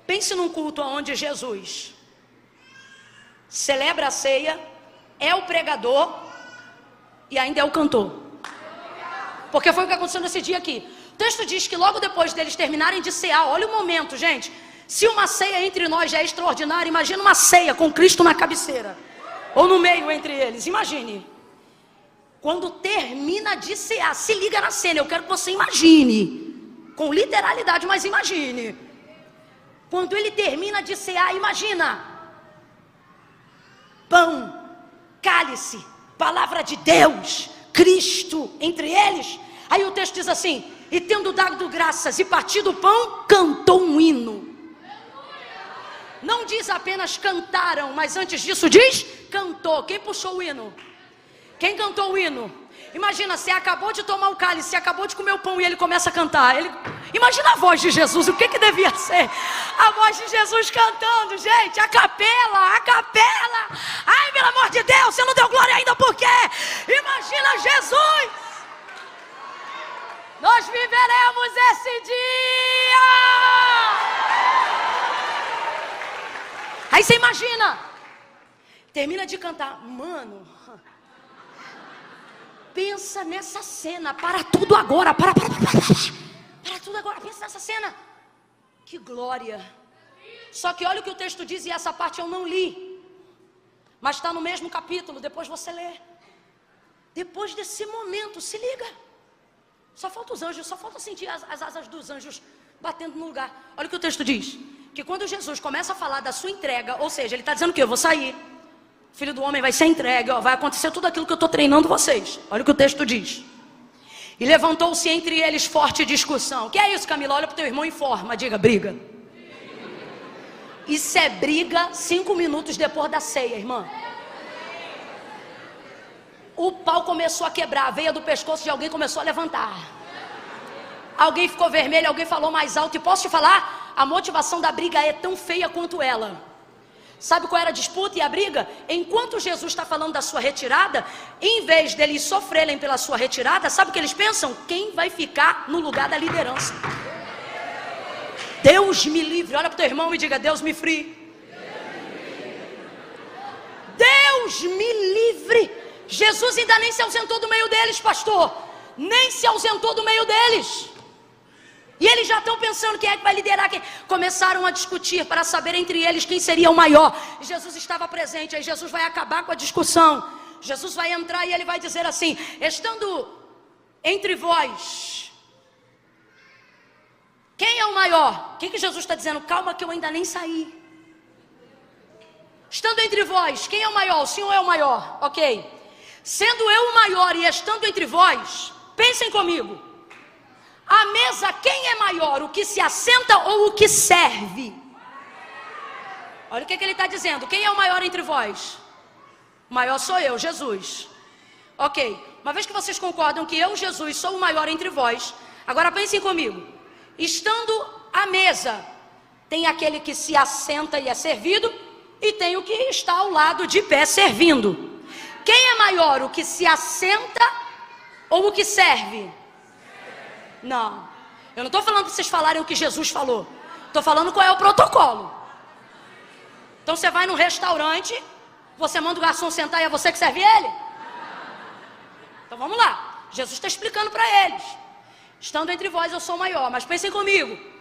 Pense num culto onde Jesus celebra a ceia, é o pregador e ainda é o cantor. Porque foi o que aconteceu nesse dia aqui. O texto diz que logo depois deles terminarem de cear, olha o momento, gente. Se uma ceia entre nós já é extraordinária, imagina uma ceia com Cristo na cabeceira, ou no meio entre eles. Imagine. Quando termina de cear, se liga na cena, eu quero que você imagine, com literalidade, mas imagine. Quando ele termina de cear, imagina: pão, cálice, palavra de Deus, Cristo entre eles. Aí o texto diz assim: e tendo dado graças e partido o pão, cantou um hino. Não diz apenas cantaram, mas antes disso diz cantou. Quem puxou o hino? Quem cantou o hino? Imagina, você acabou de tomar o cálice, você acabou de comer o pão e ele começa a cantar. Imagina a voz de Jesus, o que devia ser? A voz de Jesus cantando, gente, a capela, a capela. Ai, pelo amor de Deus, você não deu glória ainda, por quê? Imagina Jesus. Nós viveremos esse dia. Aí você imagina, termina de cantar, mano, pensa nessa cena, para tudo agora, para tudo agora, pensa nessa cena, que glória. Só que olha o que o texto diz, e essa parte eu não li, mas está no mesmo capítulo, depois você lê. Depois desse momento, se liga, só falta os anjos, só falta sentir as asas dos anjos batendo no lugar. Olha o que o texto diz, que quando Jesus começa a falar da sua entrega, ou seja, ele está dizendo que eu vou sair, o Filho do Homem vai ser entregue, vai acontecer tudo aquilo que eu estou treinando vocês. Olha o que o texto diz. E levantou-se entre eles forte discussão. Que é isso, Camila? Olha para o teu irmão e informa, diga: briga. Isso é briga 5 minutos depois da ceia, irmã. O pau começou a quebrar, a veia do pescoço de alguém começou a levantar. Alguém ficou vermelho, alguém falou mais alto. E posso te falar, a motivação da briga é tão feia quanto ela. Sabe qual era a disputa e a briga? Enquanto Jesus está falando da sua retirada, em vez deles sofrerem pela sua retirada, sabe o que eles pensam? Quem vai ficar no lugar da liderança? Deus me livre. Olha para o teu irmão e diga: Deus me free. Deus me livre Jesus ainda nem se ausentou do meio deles, pastor. Nem se ausentou do meio deles. E eles já estão pensando quem é que vai liderar. Começaram a discutir para saber entre eles quem seria o maior. E Jesus estava presente. Aí Jesus vai acabar com a discussão. Jesus vai entrar e ele vai dizer assim: estando entre vós, quem é o maior? O que Jesus está dizendo? Calma que eu ainda nem saí. Estando entre vós, quem é o maior? O Senhor é o maior, ok. Sendo eu o maior e estando entre vós, pensem comigo. A mesa, quem é maior? O que se assenta ou o que serve? Olha o que ele está dizendo. Quem é o maior entre vós? O maior sou eu, Jesus. Ok, uma vez que vocês concordam que eu, Jesus, sou o maior entre vós, agora pensem comigo. Estando à mesa, tem aquele que se assenta e é servido, e tem o que está ao lado de pé servindo. Quem é maior, o que se assenta ou o que serve? Não, eu não estou falando para vocês falarem o que Jesus falou. Estou falando qual é o protocolo. Então você vai num restaurante, você manda o garçom sentar e é você que serve ele? Então vamos lá, Jesus está explicando para eles. Estando entre vós eu sou o maior, mas pensem comigo.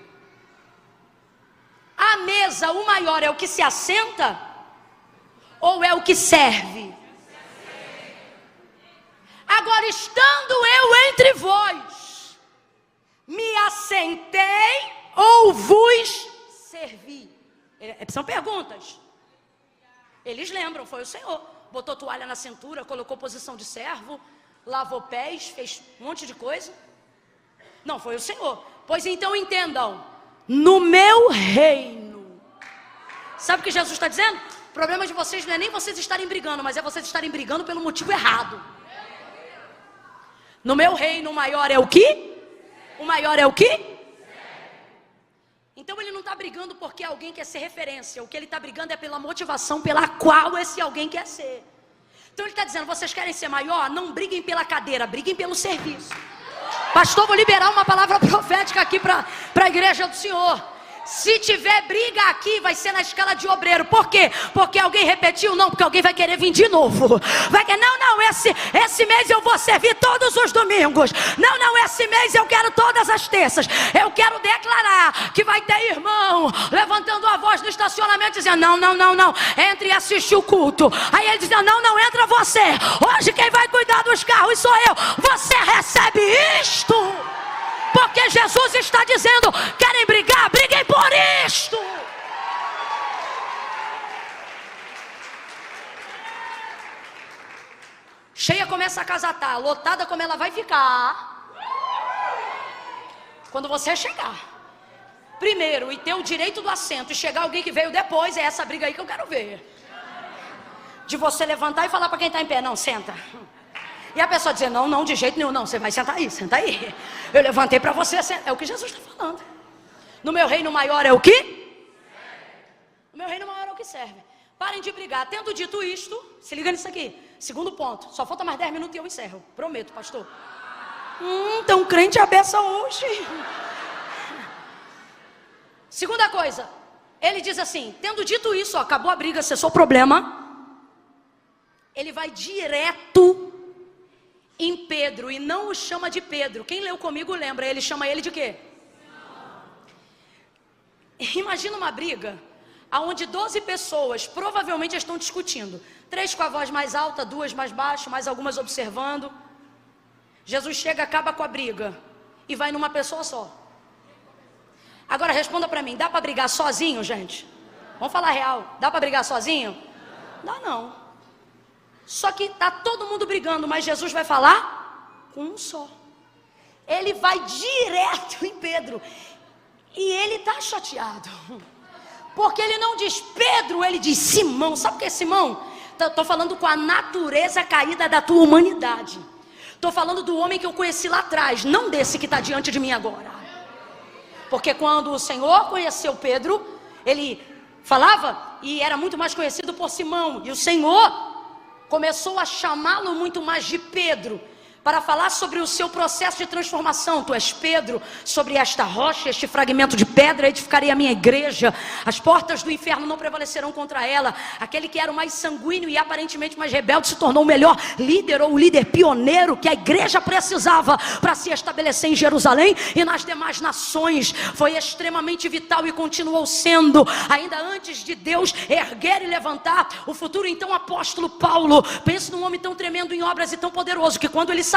A mesa, o maior é o que se assenta ou é o que serve? Agora, estando eu entre vós, me assentei ou vos servi? São perguntas. Eles lembram, foi o Senhor. Botou toalha na cintura, colocou posição de servo, lavou pés, fez um monte de coisa. Não, foi o Senhor. Pois então entendam, no meu reino. Sabe o que Jesus está dizendo? O problema de vocês não é nem vocês estarem brigando, mas é vocês estarem brigando pelo motivo errado. No meu reino o maior é o quê? O maior é o quê? Então ele não está brigando porque alguém quer ser referência. O que ele está brigando é pela motivação pela qual esse alguém quer ser. Então ele está dizendo, vocês querem ser maior? Não briguem pela cadeira, briguem pelo serviço. Pastor, vou liberar uma palavra profética aqui para a igreja do Senhor. Se tiver briga aqui, vai ser na escala de obreiro. Por quê? Porque alguém repetiu? Não, porque alguém vai querer vir de novo. Vai querer, não, esse mês eu vou servir todos os domingos. Não, esse mês eu quero todas as terças. Eu quero declarar que vai ter irmão levantando a voz no estacionamento dizendo, não, entre e assiste o culto. Aí ele dizendo, não, entra você. Hoje quem vai cuidar dos carros sou eu. Você recebe isto. Porque Jesus está dizendo, querem brigar? Briguem por isto. Cheia como essa casa está, lotada como ela vai ficar quando você chegar primeiro e ter o direito do assento e chegar alguém que veio depois, é essa briga aí que eu quero ver. De você levantar e falar para quem está em pé, não, senta. E a pessoa dizer, não, de jeito nenhum, não, você vai sentar aí, senta aí. Eu levantei para você, é o que Jesus está falando. No meu reino maior é o que? No meu reino maior é o que serve. Parem de brigar. Tendo dito isto, se liga nisso aqui. Segundo ponto, só falta mais 10 minutos e eu encerro. Prometo, pastor. Então crente a beça hoje. Segunda coisa, ele diz assim, tendo dito isso, ó, acabou a briga, cessou o problema. Ele vai direto em Pedro e não o chama de Pedro. Quem leu comigo lembra, ele chama ele de quê? Imagina uma briga onde 12 pessoas provavelmente estão discutindo. 3 com a voz mais alta, 2 mais baixo, mais algumas observando. Jesus chega, acaba com a briga e vai numa pessoa só. Agora responda para mim, dá para brigar sozinho, gente? Vamos falar real, dá para brigar sozinho? Dá não. Só que está todo mundo brigando, mas Jesus vai falar com um só. Ele vai direto em Pedro. E ele está chateado. Porque ele não diz Pedro, ele diz Simão. Sabe o que é Simão? Estou falando com a natureza caída da tua humanidade. Estou falando do homem que eu conheci lá atrás, não desse que está diante de mim agora. Porque quando o Senhor conheceu Pedro, ele falava e era muito mais conhecido por Simão. E o Senhor começou a chamá-lo muito mais de Pedro. para falar sobre o seu processo de transformação. Tu és Pedro, sobre esta rocha, este fragmento de pedra, edificarei a minha igreja, as portas do inferno não prevalecerão contra ela. Aquele que era o mais sanguíneo e aparentemente mais rebelde se tornou o melhor líder, ou o líder pioneiro que a igreja precisava para se estabelecer em Jerusalém e nas demais nações. Foi extremamente vital e continuou sendo, ainda antes de Deus erguer e levantar o futuro então apóstolo Paulo. Pense num homem tão tremendo em obras e tão poderoso, que quando ele saía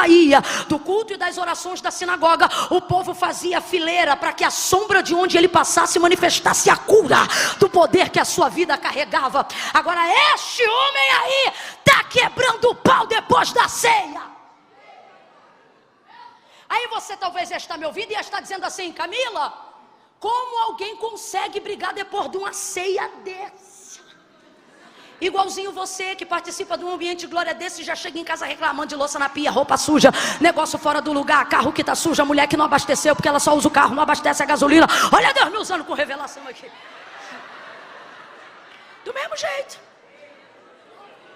do culto e das orações da sinagoga, o povo fazia fileira para que a sombra de onde ele passasse manifestasse a cura do poder que a sua vida carregava. Agora este homem aí está quebrando o pau depois da ceia. Aí você talvez está me ouvindo e está dizendo assim: Camila, como alguém consegue brigar depois de uma ceia dessa? Igualzinho você que participa de um ambiente de glória desse, já chega em casa reclamando de louça na pia, roupa suja, negócio fora do lugar, carro que está sujo, a mulher que não abasteceu porque ela só usa o carro, não abastece a gasolina. Olha Deus me usando com revelação aqui. Do mesmo jeito.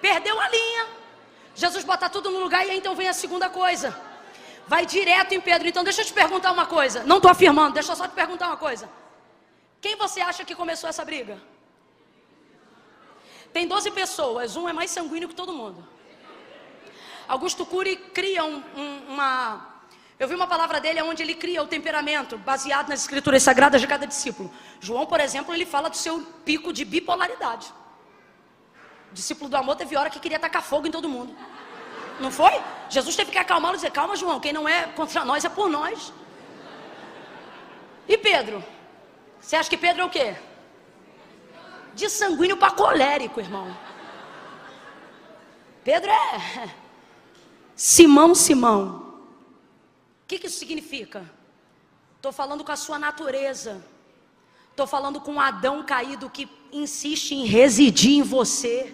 Perdeu a linha. Jesus bota tudo no lugar e aí então vem a segunda coisa. Vai direto em Pedro. Então deixa eu te perguntar uma coisa. Não estou afirmando, deixa eu só te perguntar uma coisa. Quem você acha que começou essa briga? Tem 12 pessoas, um é mais sanguíneo que todo mundo. Augusto Cury cria eu vi uma palavra dele onde ele cria o temperamento baseado nas escrituras sagradas de cada discípulo. João, por exemplo, ele fala do seu pico de bipolaridade. O discípulo do amor teve hora que queria tacar fogo em todo mundo. Não foi? Jesus teve que acalmá-lo e dizer: calma, João, quem não é contra nós é por nós. E Pedro? Você acha que Pedro é o quê? De sanguíneo para colérico, irmão. Pedro é Simão, Simão. O que isso significa? Estou falando com a sua natureza. Estou falando com um Adão caído que insiste em residir em você.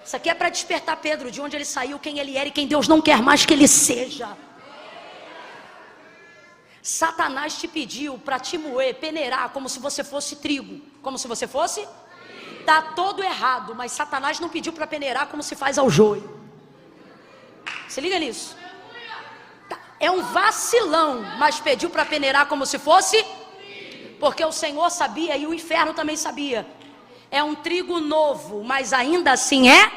Isso aqui é para despertar Pedro de onde ele saiu, quem ele era e quem Deus não quer mais que ele seja. Satanás te pediu para te moer, peneirar como se você fosse trigo. Como se você fosse? Está todo errado, mas Satanás não pediu para peneirar como se faz ao joio. Se liga nisso. É um vacilão, mas pediu para peneirar como se fosse? Porque o Senhor sabia e o inferno também sabia. É um trigo novo, mas ainda assim é?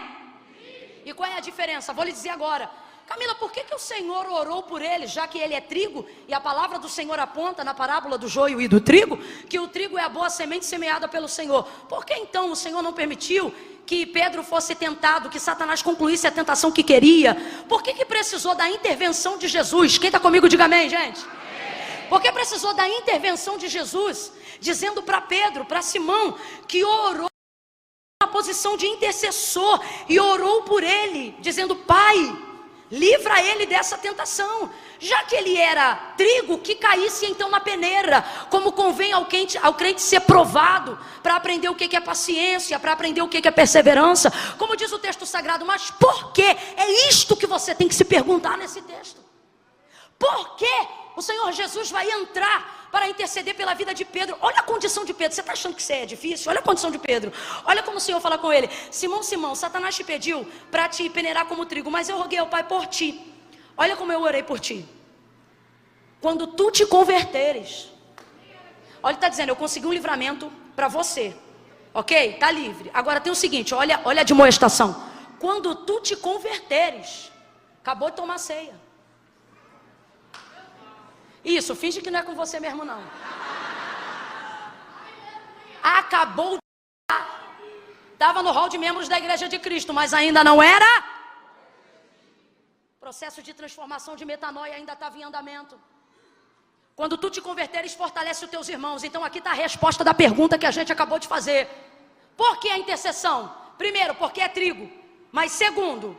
E qual é a diferença? Vou lhe dizer agora. Camila, por que o Senhor orou por ele, já que ele é trigo? E a palavra do Senhor aponta na parábola do joio e do trigo, que o trigo é a boa semente semeada pelo Senhor. Por que então o Senhor não permitiu que Pedro fosse tentado, que Satanás concluísse a tentação que queria? Por que precisou da intervenção de Jesus? Quem está comigo, diga amém, gente. Por que precisou da intervenção de Jesus, dizendo para Pedro, para Simão, que orou na posição de intercessor, e orou por ele, dizendo: Pai, livra ele dessa tentação, já que ele era trigo, que caísse então na peneira, como convém ao crente ser provado, para aprender o que é paciência, para aprender o que é perseverança, como diz o texto sagrado. Mas por que? É isto que você tem que se perguntar nesse texto. Por que o Senhor Jesus vai entrar para interceder pela vida de Pedro? Olha a condição de Pedro. Você está achando que isso é difícil? Olha a condição de Pedro. Olha como o Senhor fala com ele: Simão, Simão, Satanás te pediu para te peneirar como trigo, mas eu roguei ao Pai por ti. Olha como eu orei por ti. Quando tu te converteres. Olha, ele está dizendo: eu consegui um livramento para você. Ok? Está livre. Agora tem o seguinte, olha a admoestação. Quando tu te converteres. Acabou de tomar ceia. Isso, finge que não é com você mesmo não. Acabou de... Estava no hall de membros da Igreja de Cristo, mas ainda não era. O processo de transformação de metanoia ainda estava em andamento. Quando tu te converteres, fortalece os teus irmãos. Então aqui está a resposta da pergunta que a gente acabou de fazer. Por que a intercessão? Primeiro, porque é trigo. Mas segundo,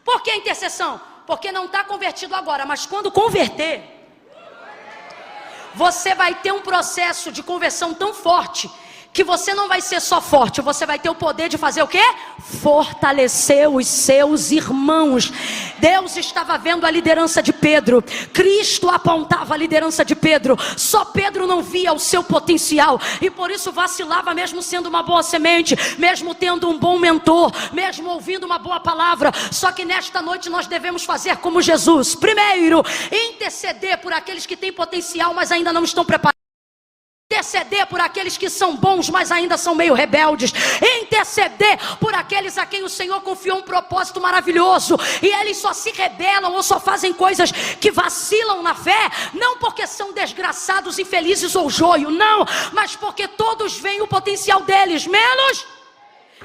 por que a intercessão? Porque não está convertido agora, mas quando converter, você vai ter um processo de conversão tão forte que você não vai ser só forte, você vai ter o poder de fazer o quê? Fortalecer os seus irmãos. Deus estava vendo a liderança de Pedro, Cristo apontava a liderança de Pedro, só Pedro não via o seu potencial, e por isso vacilava, mesmo sendo uma boa semente, mesmo tendo um bom mentor, mesmo ouvindo uma boa palavra. Só que nesta noite nós devemos fazer como Jesus. Primeiro, interceder por aqueles que têm potencial, mas ainda não estão preparados. Interceder por aqueles que são bons, mas ainda são meio rebeldes. Interceder por aqueles a quem o Senhor confiou um propósito maravilhoso, e eles só se rebelam ou só fazem coisas que vacilam na fé, não porque são desgraçados, infelizes ou joio, não, mas porque todos veem o potencial deles, menos.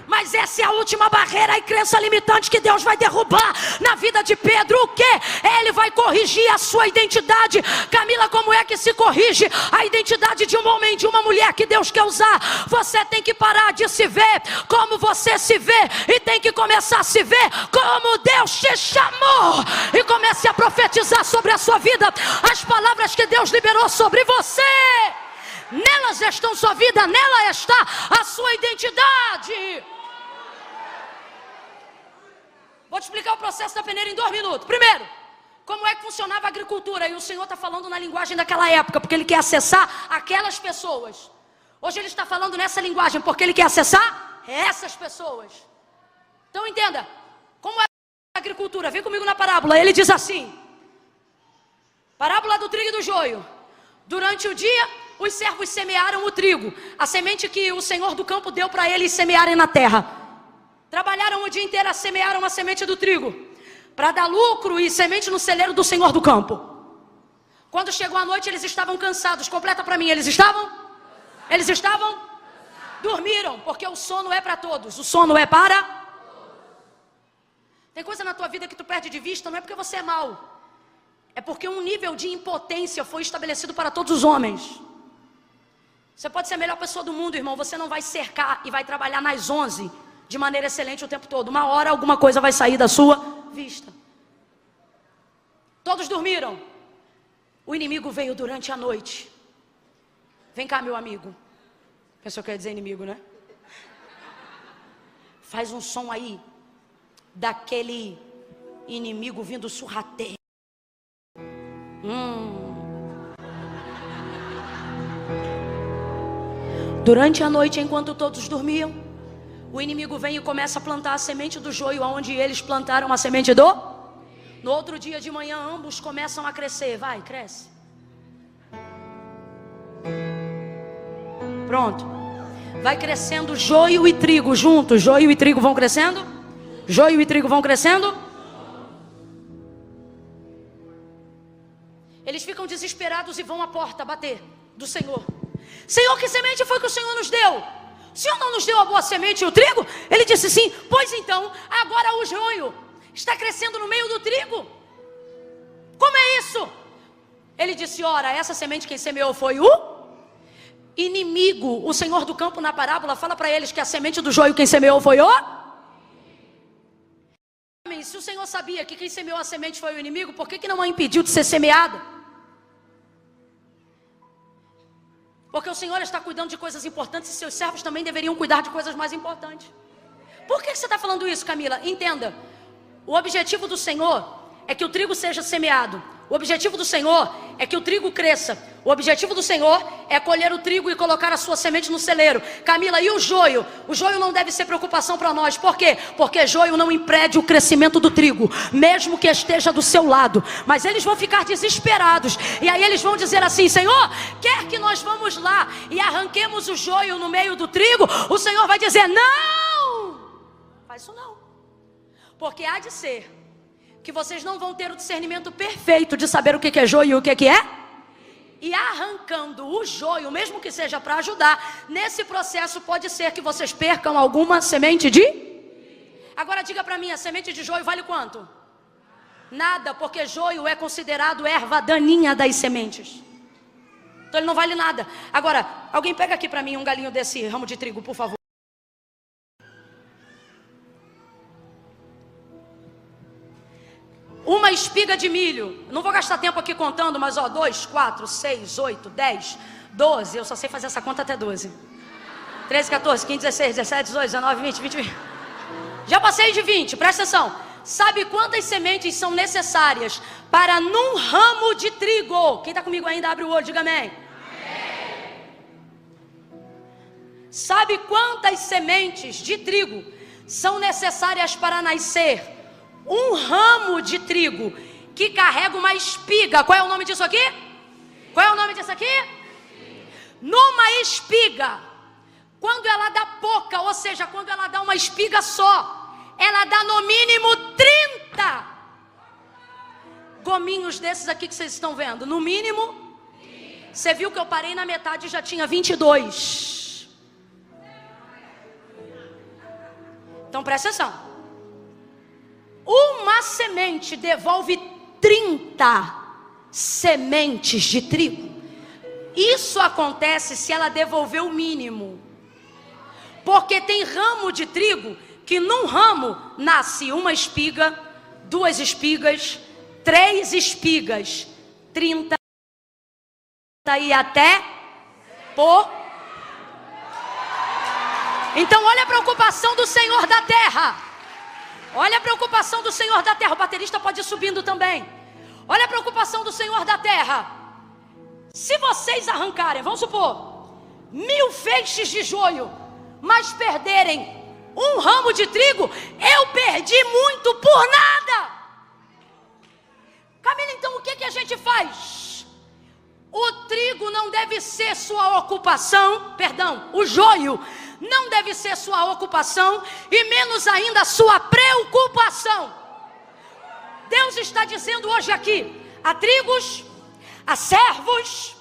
Mas essa é a última barreira e crença limitante que Deus vai derrubar na vida de Pedro. O que? Ele vai corrigir a sua identidade. Camila, como é que se corrige a identidade de um homem, de uma mulher que Deus quer usar? Você tem que parar de se ver como você se vê, e tem que começar a se ver como Deus te chamou, e comece a profetizar sobre a sua vida as palavras que Deus liberou sobre você. Nelas está sua vida, nela está a sua identidade. Vou te explicar o processo da peneira em 2 minutos. Primeiro, como é que funcionava a agricultura? E o Senhor está falando na linguagem daquela época, porque Ele quer acessar aquelas pessoas. Hoje Ele está falando nessa linguagem, porque Ele quer acessar essas pessoas. Então entenda, como é a agricultura? Vem comigo na parábola. Ele diz assim, parábola do trigo e do joio. Durante o dia, os servos semearam o trigo, a semente que o Senhor do campo deu para eles semearem na terra. Trabalharam o dia inteiro, semearam a semente do trigo, para dar lucro e semente no celeiro do Senhor do campo. Quando chegou a noite, eles estavam cansados. Completa para mim, eles estavam? Dormiram, porque o sono é para todos. O sono é para? Tem coisa na tua vida que tu perde de vista, não é porque você é mau, é porque um nível de impotência foi estabelecido para todos os homens. Você pode ser a melhor pessoa do mundo, irmão, você não vai cercar e vai trabalhar nas 11 de maneira excelente o tempo todo. Uma hora alguma coisa vai sair da sua vista. Todos dormiram. O inimigo veio durante a noite. Vem cá, meu amigo. Pensou que eu ia dizer inimigo, né? Faz um som aí daquele inimigo vindo sorrateiro. Durante a noite, enquanto todos dormiam, o inimigo vem e começa a plantar a semente do joio, onde eles plantaram a semente do... No outro dia de manhã, ambos começam a crescer. Vai, cresce. Pronto. Vai crescendo joio e trigo juntos. Joio e trigo vão crescendo. Joio e trigo vão crescendo. Eles ficam desesperados e vão à porta bater do Senhor. Senhor, que semente foi que o Senhor nos deu? O Senhor não nos deu a boa semente e o trigo? Ele disse sim. Pois então, agora o joio está crescendo no meio do trigo. Como é isso? Ele disse, ora, essa semente quem semeou foi o inimigo. O Senhor do campo na parábola fala para eles que a semente do joio quem semeou foi o... Se o Senhor sabia que quem semeou a semente foi o inimigo, por que não a impediu de ser semeada? Porque o Senhor está cuidando de coisas importantes e seus servos também deveriam cuidar de coisas mais importantes. Por que você está falando isso, Camila? Entenda, o objetivo do Senhor é que o trigo seja semeado. O objetivo do Senhor é que o trigo cresça. O objetivo do Senhor é colher o trigo e colocar a sua semente no celeiro. Camila, e o joio? O joio não deve ser preocupação para nós. Por quê? Porque joio não impede o crescimento do trigo, mesmo que esteja do seu lado. Mas eles vão ficar desesperados. E aí eles vão dizer assim, Senhor, quer que nós vamos lá e arranquemos o joio no meio do trigo? O Senhor vai dizer, não! Faz isso não. Porque há de ser que vocês não vão ter o discernimento perfeito de saber o que é joio e o que é. E arrancando o joio, mesmo que seja para ajudar, nesse processo pode ser que vocês percam alguma semente de... Agora diga para mim, a semente de joio vale quanto? Nada, porque joio é considerado erva daninha das sementes. Então ele não vale nada. Agora, alguém pega aqui para mim um galinho desse ramo de trigo, por favor. Uma espiga de milho, não vou gastar tempo aqui contando, mas ó, 2, 4, 6, 8, 10, 12, eu só sei fazer essa conta até 12. 13, 14, 15, 16, 17, 18, 19, 20, 20. Já passei de 20, presta atenção. Sabe quantas sementes são necessárias para num ramo de trigo? Quem está comigo ainda, abre o olho, diga amém. Sabe quantas sementes de trigo são necessárias para nascer um ramo de trigo que carrega uma espiga? Qual é o nome disso aqui? Qual é o nome disso aqui? Numa espiga, quando ela dá pouca, ou seja, quando ela dá uma espiga só, ela dá no mínimo 30 gominhos desses aqui que vocês estão vendo. No mínimo, você viu que eu parei na metade e já tinha 22. Então presta atenção. Uma semente devolve 30 sementes de trigo. Isso acontece se ela devolver o mínimo. Porque tem ramo de trigo que num ramo nasce uma espiga, 2 espigas, 3 espigas, 30 e até por. Então olha a preocupação do Senhor da terra. Olha a preocupação do Senhor da terra. O baterista pode ir subindo também. Olha a preocupação do Senhor da terra. Se vocês arrancarem, vamos supor, 1000 feixes de joio, mas perderem um ramo de trigo, eu perdi muito por nada. Camila, então o que a gente faz? O trigo não deve ser sua ocupação, o joio não deve ser sua ocupação, e menos ainda sua preocupação. Deus está dizendo hoje aqui, a trigos, a servos,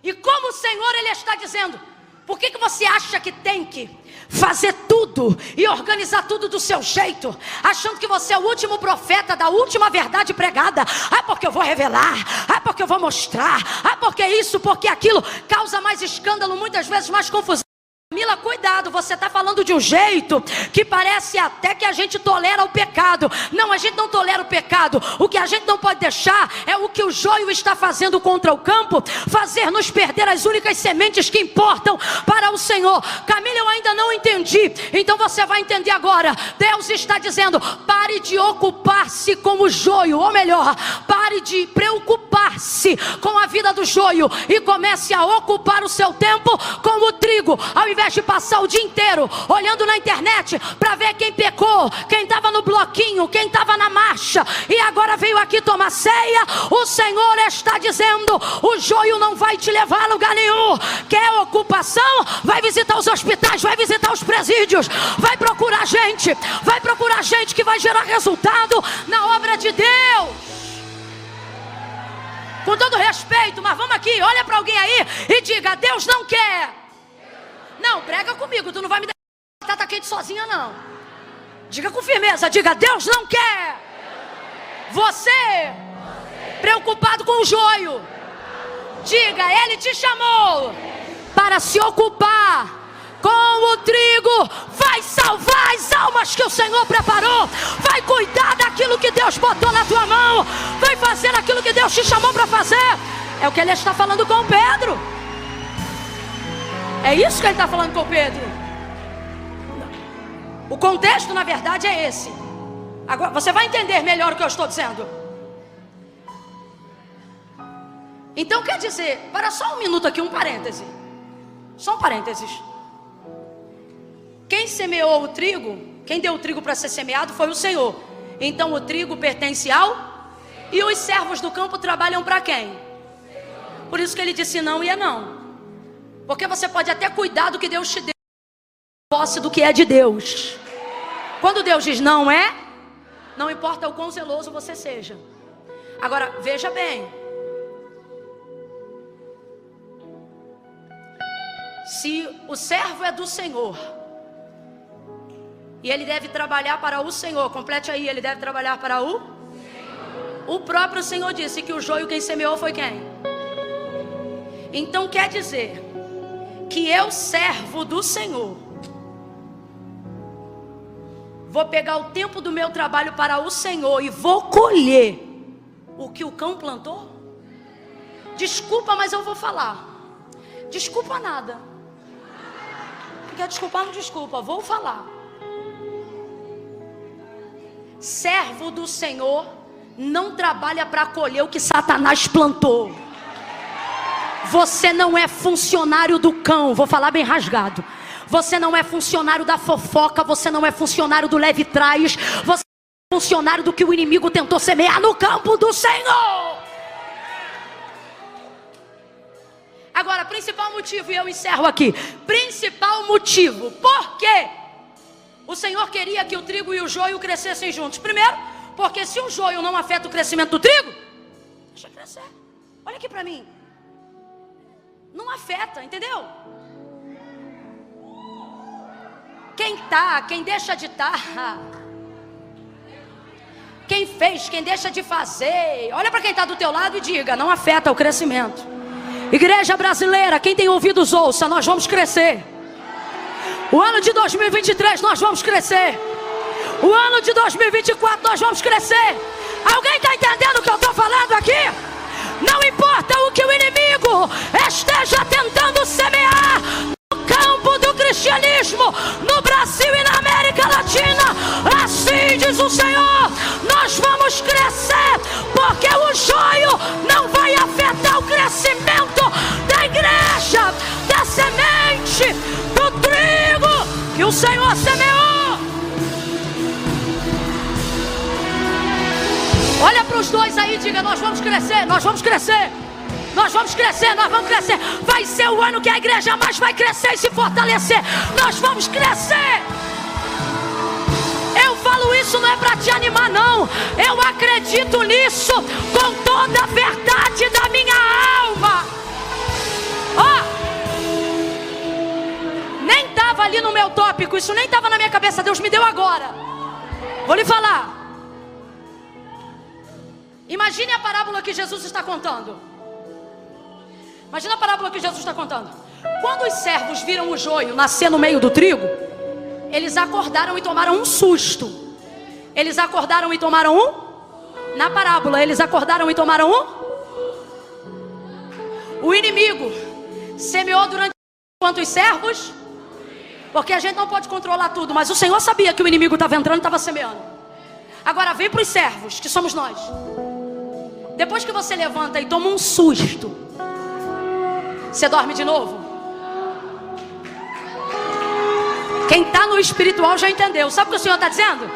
e como o Senhor Ele está dizendo, por que você acha que tem que fazer tudo e organizar tudo do seu jeito, achando que você é o último profeta da última verdade pregada? Porque eu vou revelar, porque eu vou mostrar, porque isso, porque aquilo, causa mais escândalo, muitas vezes mais confusão. Camila, cuidado, você está falando de um jeito que parece até que a gente tolera o pecado. Não, a gente não tolera o pecado. O que a gente não pode deixar é o que o joio está fazendo contra o campo, fazer nos perder as únicas sementes que importam para o Senhor. Camila, eu ainda não entendi. Então você vai entender agora. Deus está dizendo, pare de ocupar-se com o joio, ou melhor, pare de preocupar-se com a vida do joio e comece a ocupar o seu tempo com o trigo. Ao invés de passar o dia inteiro olhando na internet para ver quem pecou, quem estava no bloquinho, quem estava na marcha e agora veio aqui tomar ceia, o Senhor está dizendo, o joio não vai te levar a lugar nenhum. Quer ocupação? Vai visitar os hospitais, vai visitar os presídios, vai procurar gente que vai gerar resultado na obra de Deus. Com todo respeito, mas vamos aqui, olha para alguém aí e diga, Deus não quer. Não, prega comigo, tu não vai me deixar batata quente sozinha não. Diga com firmeza, diga, Deus não quer. Você preocupado com o joio. Diga, Ele te chamou para se ocupar com o trigo. Vai salvar as almas que o Senhor preparou. Vai cuidar daquilo que Deus botou na tua mão. Vai fazer aquilo que Deus te chamou para fazer. É o que Ele está falando com Pedro. É isso que Ele está falando com Pedro. O contexto, na verdade, é esse. Agora, você vai entender melhor o que eu estou dizendo. Então, quer dizer, para só um minuto aqui, um parêntese. Só um parênteses. Quem semeou o trigo, quem deu o trigo para ser semeado foi o Senhor. Então, o trigo pertence ao... E os servos do campo trabalham para quem? Por isso que Ele disse não e é não. Porque você pode até cuidar do que Deus te deu, posse do que é de Deus. Quando Deus diz não é, não importa o quão zeloso você seja. Agora, veja bem. Se o servo é do Senhor, e ele deve trabalhar para o Senhor, complete aí, ele deve trabalhar para o Senhor. O próprio Senhor disse que o joio quem semeou foi quem? Então quer dizer que eu, servo do Senhor, vou pegar o tempo do meu trabalho para o Senhor e vou colher o que o cão plantou? Desculpa, mas eu vou falar. Desculpa nada. quer desculpar, não desculpa, vou falar. Servo do Senhor não trabalha para colher o que Satanás plantou. Você não é funcionário do cão, vou falar bem rasgado. Você não é funcionário da fofoca, você não é funcionário do leve trás, você é funcionário do que o inimigo tentou semear no campo do Senhor. Agora, principal motivo, e eu encerro aqui. Principal motivo, por quê? O Senhor queria que o trigo e o joio crescessem juntos. Primeiro, porque se o joio não afeta o crescimento do trigo, deixa crescer. Olha aqui para mim. Não afeta, entendeu? Quem deixa de estar. Quem fez, quem deixa de fazer. Olha para quem está do teu lado e diga, não afeta o crescimento. Igreja brasileira, quem tem ouvidos ouça, nós vamos crescer. O ano de 2023 nós vamos crescer. O ano de 2024 nós vamos crescer. Alguém está entendendo o que eu estou falando aqui? Não importa o que o inimigo esteja tentando semear no campo do cristianismo, no Brasil e na América Latina, assim diz o Senhor, nós vamos crescer, porque o joio não vai afetar o crescimento da igreja, da semente, do trigo que o Senhor semeou. Olha para os dois aí e diga, nós vamos crescer, nós vamos crescer. Nós vamos crescer, nós vamos crescer. Vai ser o ano que a igreja mais vai crescer e se fortalecer. Nós vamos crescer. Eu falo isso não é para te animar não. Eu acredito nisso com toda a verdade da minha alma. Nem estava ali no meu tópico. Isso nem estava na minha cabeça. Deus me deu agora. Vou lhe falar. Imagine a parábola que Jesus está contando. Imagina a parábola que Jesus está contando. Quando os servos viram o joio nascer no meio do trigo, eles acordaram e tomaram um susto. Eles acordaram e tomaram um? Na parábola, eles acordaram e tomaram um? O inimigo semeou durante quantos servos? Porque a gente não pode controlar tudo, mas o Senhor sabia que o inimigo estava entrando e estava semeando. Agora vem para os servos, que somos nós. Depois que você levanta e toma um susto, você dorme de novo? Quem está no espiritual já entendeu. Sabe o que o Senhor está dizendo?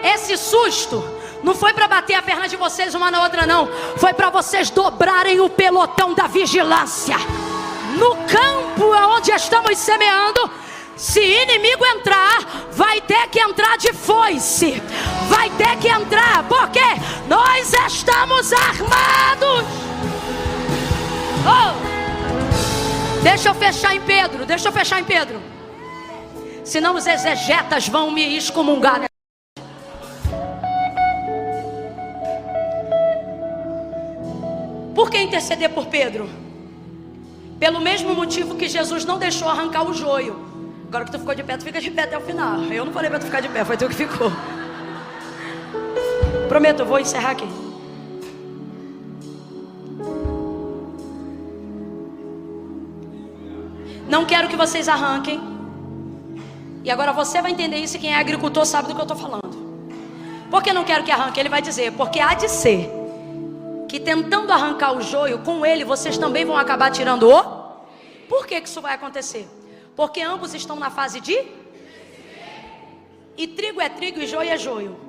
Esse susto não foi para bater a perna de vocês uma na outra não. Foi para vocês dobrarem o pelotão da vigilância. No campo onde estamos semeando, se inimigo entrar, vai ter que entrar de foice. Vai ter que entrar, porque nós estamos armados. Deixa eu fechar em Pedro. Senão os exegetas vão me excomungar, né? Por que interceder por Pedro? Pelo mesmo motivo que Jesus não deixou arrancar o joio. Agora que tu ficou de pé, tu fica de pé até o final. Eu não falei para tu ficar de pé, foi tu que ficou. Prometo, eu vou encerrar aqui. Não quero que vocês arranquem. E agora você vai entender isso, e quem é agricultor sabe do que eu estou falando. Por que não quero que arranque? Ele vai dizer, porque há de ser que tentando arrancar o joio, com ele vocês também vão acabar tirando o... Por que isso vai acontecer? Porque ambos estão na fase de... E trigo é trigo e joio é joio.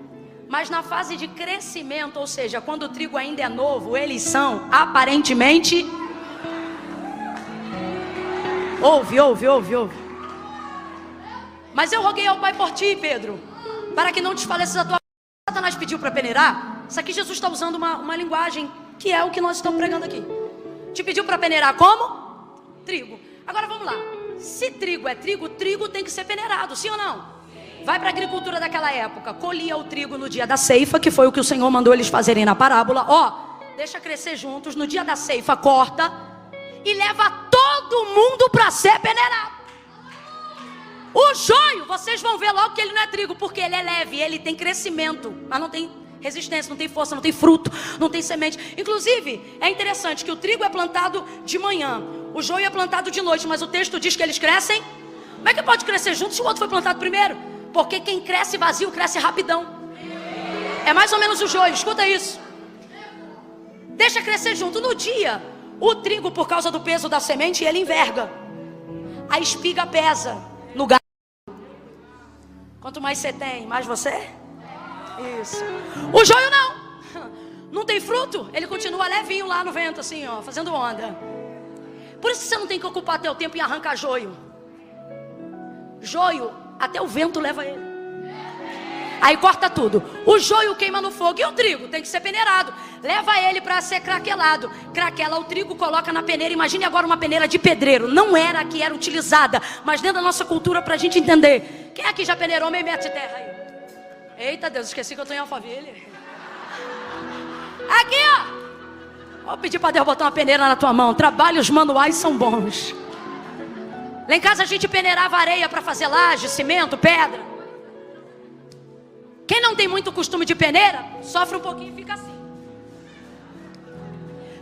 Mas na fase de crescimento, ou seja, quando o trigo ainda é novo, eles são aparentemente... Ouve. Mas eu roguei ao Pai por ti, Pedro, para que não desfaleças a tua... Satanás pediu para peneirar. Isso aqui Jesus está usando uma linguagem que é o que nós estamos pregando aqui. Te pediu para peneirar como? Trigo. Agora vamos lá. Se trigo é trigo, trigo tem que ser peneirado, sim ou não? Vai para a agricultura daquela época. Colhia o trigo no dia da ceifa, que foi o que o Senhor mandou eles fazerem na parábola. Deixa crescer juntos. No dia da ceifa, corta e leva todo mundo para ser peneirado. O joio, vocês vão ver logo que ele não é trigo, porque ele é leve, ele tem crescimento, mas não tem resistência, não tem força, não tem fruto, não tem semente. Inclusive, é interessante que o trigo é plantado de manhã, o joio é plantado de noite, mas o texto diz que eles crescem. Como é que pode crescer junto se o outro foi plantado primeiro? Porque quem cresce vazio, cresce rapidão. É mais ou menos o joio, escuta isso. Deixa crescer junto. No dia, o trigo, por causa do peso da semente, ele enverga. A espiga pesa no gado. Quanto mais você tem, mais você? Isso. O joio não. Não tem fruto, ele continua levinho lá no vento, assim, ó, fazendo onda. Por isso que você não tem que ocupar teu tempo em arrancar joio. Joio, até o vento leva ele. Aí corta tudo. O joio queima no fogo. E o trigo tem que ser peneirado. Leva ele para ser craquelado. Craquela o trigo, coloca na peneira. Imagine agora uma peneira de pedreiro. Não era a que era utilizada, mas dentro da nossa cultura, para a gente entender. Quem aqui já peneirou meio metro de terra aí? Eita Deus, esqueci que eu estou em Alphaville. Aqui, ó. Vou pedir para Deus botar uma peneira na tua mão. Trabalhos manuais são bons. Lá em casa a gente peneirava areia para fazer laje, cimento, pedra. Quem não tem muito costume de peneira, sofre um pouquinho e fica assim.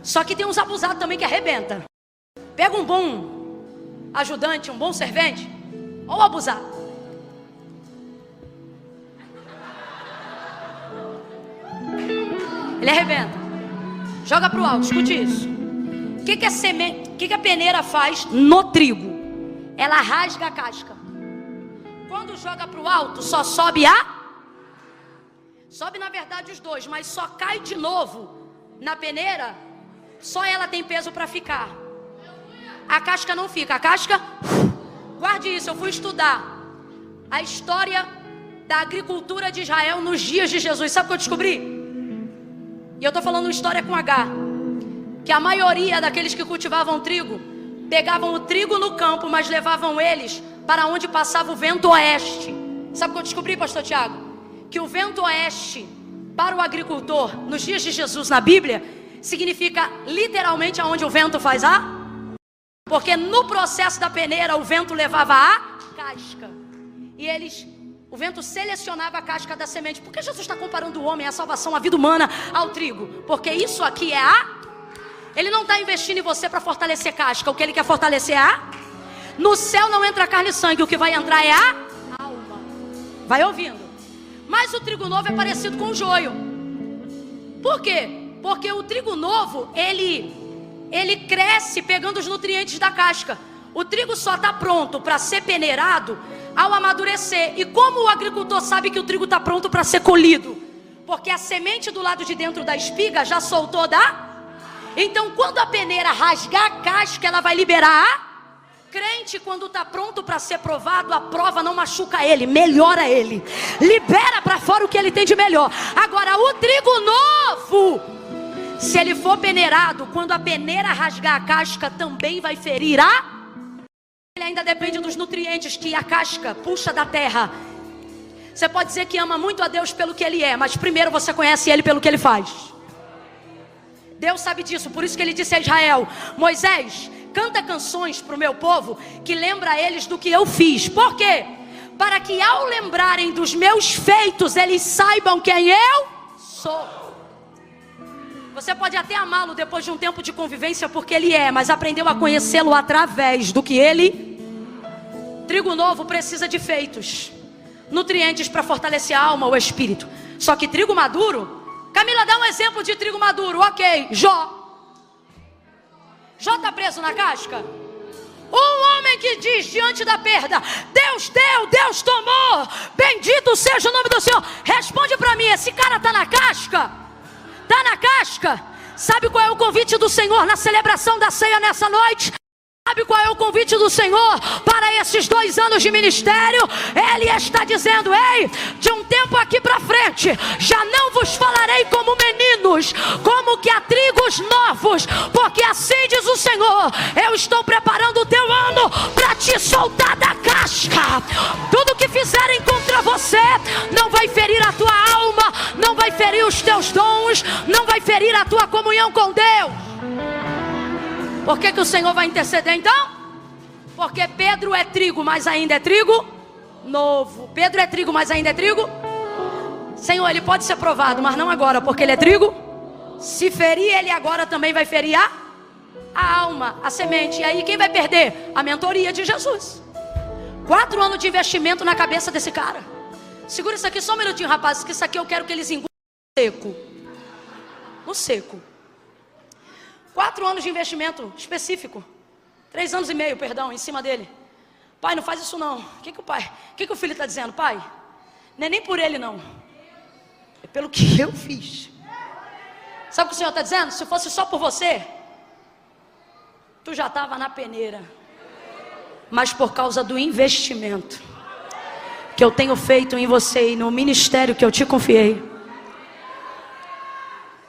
Só que tem uns abusados também que arrebenta. Pega um bom ajudante, um bom servente, ou abusado. Ele arrebenta. Joga para o alto, escute isso. O que a peneira faz no trigo? Ela rasga a casca. Quando joga para o alto, só sobe sobe na verdade os dois, mas só cai de novo na peneira. Só ela tem peso para ficar. A casca não fica. A casca, guarde isso, eu fui estudar a história da agricultura de Israel nos dias de Jesus. Sabe o que eu descobri? E eu estou falando uma história com H. Que a maioria daqueles que cultivavam trigo pegavam o trigo no campo, mas levavam eles para onde passava o vento oeste. Sabe o que eu descobri, pastor Tiago? Que o vento oeste para o agricultor nos dias de Jesus na Bíblia significa literalmente aonde o vento faz porque no processo da peneira o vento levava a casca e o vento selecionava a casca da semente. Por que Jesus está comparando o homem, a salvação, a vida humana ao trigo? Porque isso aqui ele não está investindo em você para fortalecer casca. O que ele quer fortalecer no céu não entra carne e sangue, o que vai entrar é a alma. Vai ouvindo. Mas o trigo novo é parecido com o joio. Por quê? Porque o trigo novo, ele cresce pegando os nutrientes da casca. O trigo só está pronto para ser peneirado ao amadurecer. E como o agricultor sabe que o trigo está pronto para ser colhido? Porque a semente do lado de dentro da espiga já soltou Então quando a peneira rasgar a casca, ela vai liberar crente, quando está pronto para ser provado, a prova não machuca ele, melhora ele, libera para fora o que ele tem de melhor. Agora o trigo novo, se ele for peneirado, quando a peneira rasgar a casca, também vai ferir ele ainda depende dos nutrientes que a casca puxa da terra. Você pode dizer que ama muito a Deus pelo que ele é, mas primeiro você conhece ele pelo que ele faz. Deus sabe disso, por isso que ele disse a Israel: Moisés, canta canções para o meu povo que lembra eles do que eu fiz. Por quê? Para que ao lembrarem dos meus feitos, eles saibam quem eu sou. Você pode até amá-lo depois de um tempo de convivência porque ele mas aprendeu a conhecê-lo através do que ele... Trigo novo precisa de feitos, nutrientes para fortalecer a alma, o espírito. Só que trigo maduro... Camila, dá um exemplo de trigo maduro. Ok, Jó está preso na casca. Um homem que diz diante da perda: Deus deu, Deus tomou, bendito seja o nome do Senhor. Responde para mim, esse cara está na casca? Está na casca? Sabe qual é o convite do Senhor na celebração da ceia nessa noite? Sabe qual é o convite do Senhor para esses 2 anos de ministério? Ele está dizendo: ei, de um tempo aqui para frente, já não vos falarei como meninos, como que a trigos novos, porque assim diz o Senhor: eu estou preparando o teu ano para te soltar da casca. Tudo que fizerem contra você não vai ferir a tua alma, não vai ferir os teus dons, não vai ferir a tua comunhão com Deus. Por que o Senhor vai interceder então? Porque Pedro é trigo, mas ainda é trigo novo. Pedro é trigo, mas ainda é trigo. Senhor, ele pode ser provado, mas não agora, porque ele é trigo. Se ferir ele agora, também vai ferir a alma, a semente. E aí quem vai perder? A mentoria de Jesus. 4 anos de investimento na cabeça desse cara. Segura isso aqui só um minutinho, rapazes, que isso aqui eu quero que eles engulam no seco. No seco. 4 anos de investimento específico. 3 anos e meio, perdão, em cima dele. Pai, não faz isso não. O que o filho está dizendo? Pai, não é nem por ele não. É pelo que eu fiz. Sabe o que o Senhor está dizendo? Se fosse só por você, tu já estava na peneira. Mas por causa do investimento que eu tenho feito em você e no ministério que eu te confiei,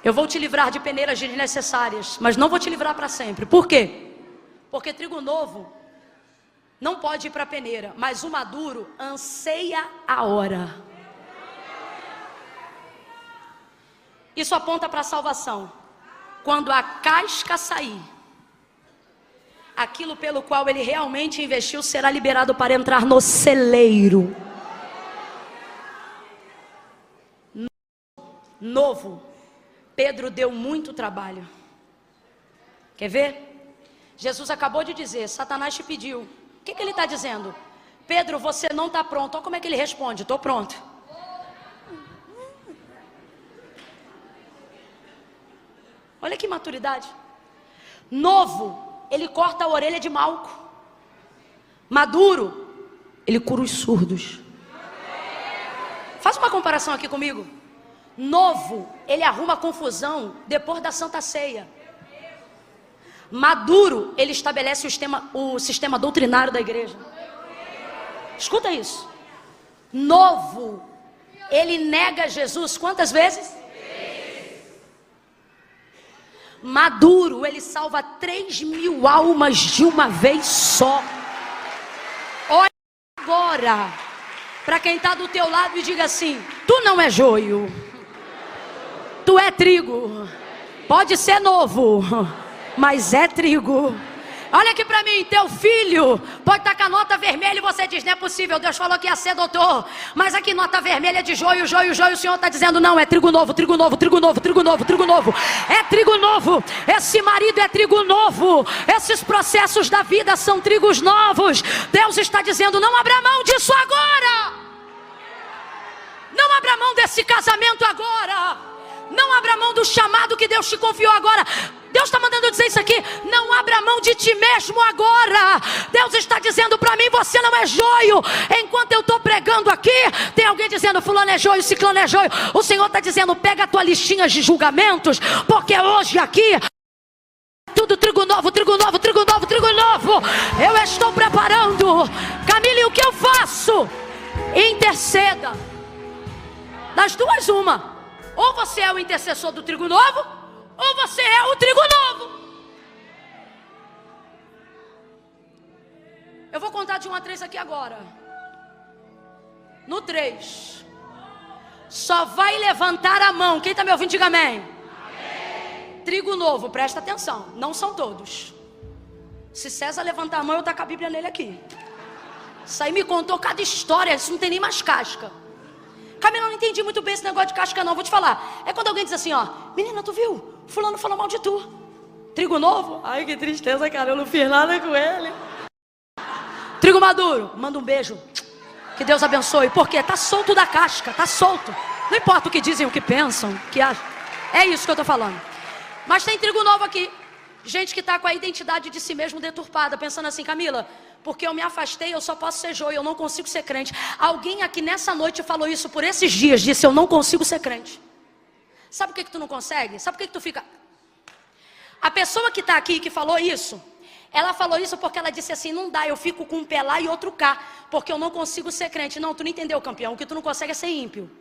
eu vou te livrar de peneiras desnecessárias, mas não vou te livrar para sempre. Por quê? Porque trigo novo não pode ir para a peneira, mas o maduro anseia a hora. Isso aponta para a salvação. Quando a casca sair, aquilo pelo qual ele realmente investiu será liberado para entrar no celeiro. Novo. Pedro deu muito trabalho. Quer ver? Jesus acabou de dizer, Satanás te pediu. O que ele está dizendo? Pedro, você não está pronto. Olha como é que ele responde, estou pronto. Olha que maturidade. Novo, ele corta a orelha de Malco. Maduro, ele cura os surdos. Faz uma comparação aqui comigo. Novo, ele arruma confusão depois da Santa Ceia. Maduro, ele estabelece o sistema doutrinário da igreja. Escuta isso. Novo, ele nega Jesus quantas vezes? Maduro, ele salva 3.000 almas de uma vez só. Olha agora para quem está do teu lado e diga assim: tu não é joio, tu é trigo. Pode ser novo, mas é trigo. Olha aqui para mim, teu filho pode estar com a nota vermelha e você diz, não é possível, Deus falou que ia ser doutor. Mas aqui nota vermelha de joio, joio, joio, o Senhor está dizendo, não, é trigo novo, trigo novo, trigo novo, trigo novo, trigo novo. É trigo novo, esse marido é trigo novo, esses processos da vida são trigos novos. Deus está dizendo, não abra mão disso agora. Não abra mão desse casamento agora. Não abra mão do chamado que Deus te confiou agora. Deus está mandando dizer isso aqui. Não abra mão de ti mesmo agora. Deus está dizendo para mim, você não é joio. Enquanto eu estou pregando aqui, tem alguém dizendo, fulano é joio, ciclano é joio. O Senhor está dizendo, pega a tua listinha de julgamentos, porque hoje aqui tudo trigo novo, trigo novo, trigo novo, trigo novo. Eu estou preparando. Camille, o que eu faço? Interceda. Das duas, uma. Ou você é o intercessor do trigo novo, ou você é o trigo novo. Eu vou contar de 1 a 3 aqui agora. No 3, só vai levantar a mão. Quem está me ouvindo, diga amém. Amém. Trigo novo, presta atenção. Não são todos. Se César levantar a mão, eu taco a Bíblia nele aqui. Isso aí me contou cada história. Isso não tem nem mais casca. Camila, eu não entendi muito bem esse negócio de casca não, vou te falar. É quando alguém diz assim, ó, menina, tu viu? Fulano falou mal de tu. Trigo novo? Ai, que tristeza, cara, eu não fiz nada com ele. Trigo maduro, manda um beijo. Que Deus abençoe. Por quê? Tá solto da casca, tá solto. Não importa o que dizem, o que pensam, o que acham. É isso que eu tô falando. Mas tem trigo novo aqui. Gente que tá com a identidade de si mesmo deturpada, pensando assim, Camila, porque eu me afastei, eu só posso ser joio, eu não consigo ser crente. Alguém aqui nessa noite falou isso por esses dias, disse, eu não consigo ser crente. Sabe por que tu não consegue? Sabe por que tu fica... A pessoa que está aqui, que falou isso, ela falou isso porque ela disse assim, não dá, eu fico com um pé lá e outro cá, porque eu não consigo ser crente. Não, tu não entendeu, campeão, o que tu não consegue é ser ímpio.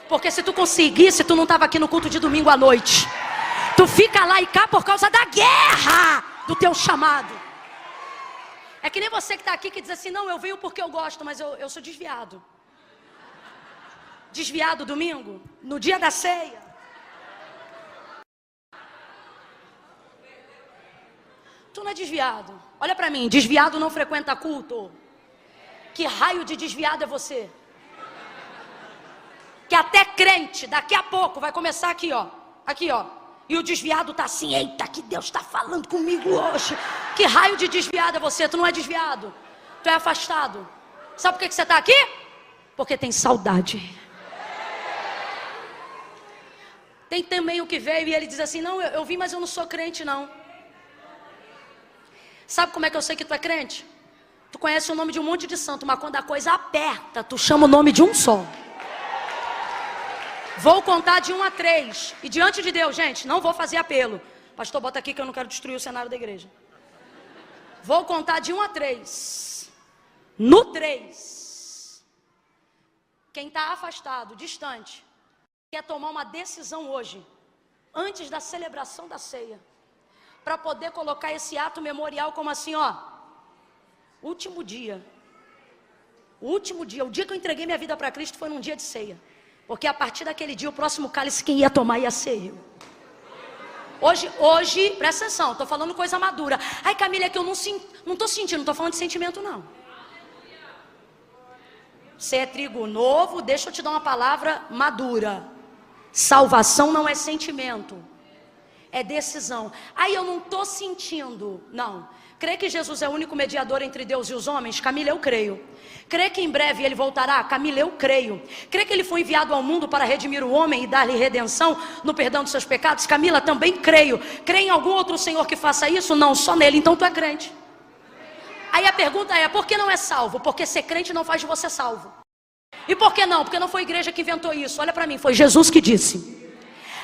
Porque se tu conseguisse, tu não estava aqui no culto de domingo à noite. Tu fica lá e cá por causa da guerra do teu chamado. É que nem você que está aqui que diz assim, não, eu venho porque eu gosto, mas eu sou desviado. Desviado domingo, no dia da ceia. Tu não é desviado. Olha para mim, desviado não frequenta culto. Que raio de desviado é você? Que até crente, daqui a pouco, vai começar aqui, ó. Aqui, ó. E o desviado tá assim, eita, que Deus está falando comigo hoje. Que raio de desviado é você? Tu não é desviado. Tu é afastado. Sabe por que você está aqui? Porque tem saudade. Tem também o que veio e ele diz assim, não, eu vim, mas eu não sou crente não. Sabe como é que eu sei que tu é crente? Tu conhece o nome de um monte de santo, mas quando a coisa aperta, tu chama o nome de um só. Vou contar de 1 a 3. E diante de Deus, gente, não vou fazer apelo. Pastor, bota aqui que eu não quero destruir o cenário da igreja. Vou contar de 1 a 3. No 3, quem está afastado, distante, quer tomar uma decisão hoje, antes da celebração da ceia, para poder colocar esse ato memorial como assim, ó, último dia, o dia que eu entreguei minha vida para Cristo foi num dia de ceia, porque a partir daquele dia o próximo cálice quem ia tomar ia ser eu. Hoje, presta atenção, estou falando coisa madura. Ai Camila, é que eu não estou sentindo, não estou falando de sentimento não. Você é trigo novo, deixa eu te dar uma palavra madura. Salvação não é sentimento, é decisão. Aí eu não estou sentindo, não. Crê que Jesus é o único mediador entre Deus e os homens? Camila, eu creio. Crê que em breve ele voltará? Camila, eu creio. Crê que ele foi enviado ao mundo para redimir o homem e dar-lhe redenção no perdão dos seus pecados? Camila, também creio. Crê em algum outro Senhor que faça isso? Não, só nele, então tu é crente. Aí a pergunta é, por que não é salvo? Porque ser crente não faz de você salvo. E por que não? Porque não foi a igreja que inventou isso. Olha para mim, foi Jesus que disse: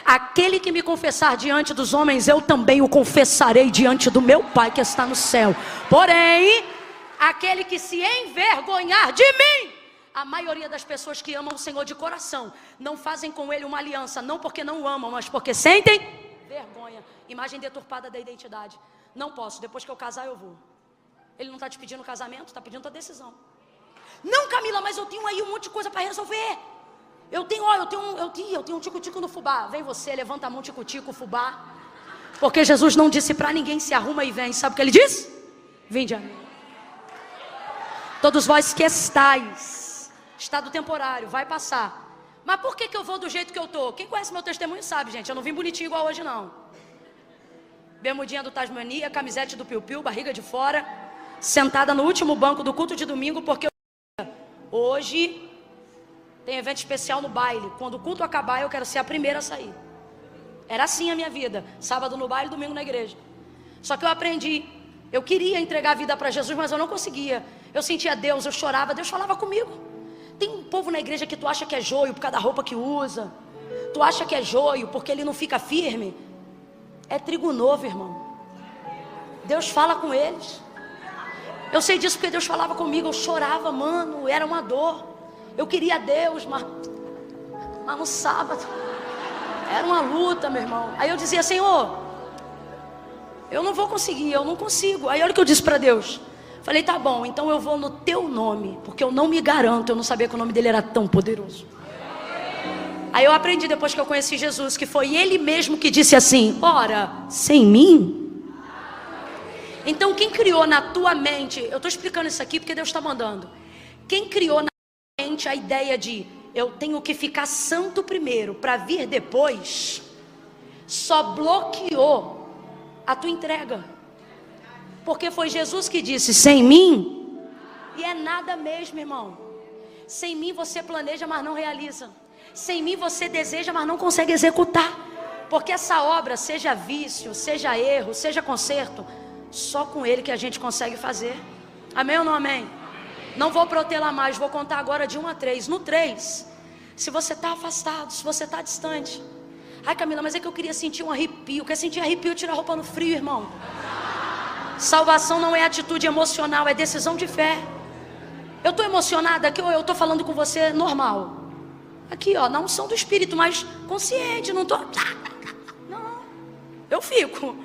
aquele que me confessar diante dos homens, eu também o confessarei diante do meu Pai que está no céu. Porém, aquele que se envergonhar de mim, a maioria das pessoas que amam o Senhor de coração, não fazem com ele uma aliança, não porque não o amam, mas porque sentem vergonha. Imagem deturpada da identidade. Não posso, depois que eu casar eu vou. Ele não está te pedindo casamento, está pedindo a decisão. Não, Camila, mas eu tenho aí um monte de coisa para resolver. Eu tenho um tico-tico no fubá. Vem você, levanta a mão, tico-tico, fubá. Porque Jesus não disse para ninguém, se arruma e vem. Sabe o que ele disse? Vinde a mim. Todos vós que estáis, estado temporário, vai passar. Mas por que eu vou do jeito que eu estou? Quem conhece meu testemunho sabe, gente. Eu não vim bonitinho igual hoje, não. Bermudinha do Tasmania, camisete do piu-piu, barriga de fora, sentada no último banco do culto de domingo, porque hoje tem evento especial no baile. Quando o culto acabar, eu quero ser a primeira a sair. Era assim a minha vida. Sábado no baile, domingo na igreja. Só que eu aprendi. Eu queria entregar a vida para Jesus, mas eu não conseguia. Eu sentia Deus, eu chorava, Deus falava comigo. Tem um povo na igreja que tu acha que é joio por causa da roupa que usa. Tu acha que é joio porque ele não fica firme. É trigo novo, irmão. Deus fala com eles. Eu sei disso porque Deus falava comigo. Eu chorava, mano, era uma dor. Eu queria Deus, mas no sábado era uma luta, meu irmão. Aí eu dizia, Senhor, eu não vou conseguir, eu não consigo. Aí olha o que eu disse para Deus. Falei, tá bom, então eu vou no teu nome, porque eu não me garanto, eu não sabia que o nome dele era tão poderoso. Aí eu aprendi depois que eu conheci Jesus, que foi ele mesmo que disse assim, ora, sem mim? Então quem criou na tua mente, eu estou explicando isso aqui porque Deus está mandando. Quem criou na mente a ideia de eu tenho que ficar santo primeiro para vir depois, só bloqueou a tua entrega. Porque foi Jesus que disse, sem mim, e é nada mesmo, irmão. Sem mim você planeja, mas não realiza. Sem mim você deseja, mas não consegue executar. Porque essa obra, seja vício, seja erro, seja conserto, só com ele que a gente consegue fazer. Amém ou não amém? Não vou protelar mais, vou contar agora de 1 a 3. No 3, se você está afastado, se você está distante. Ai Camila, mas é que eu queria sentir um arrepio. Quer sentir arrepio, tira a roupa no frio, irmão. Salvação não é atitude emocional, é decisão de fé. Eu estou emocionada aqui ou eu estou falando com você normal? Aqui ó, na unção do Espírito, mas consciente, não estou... Não, eu fico.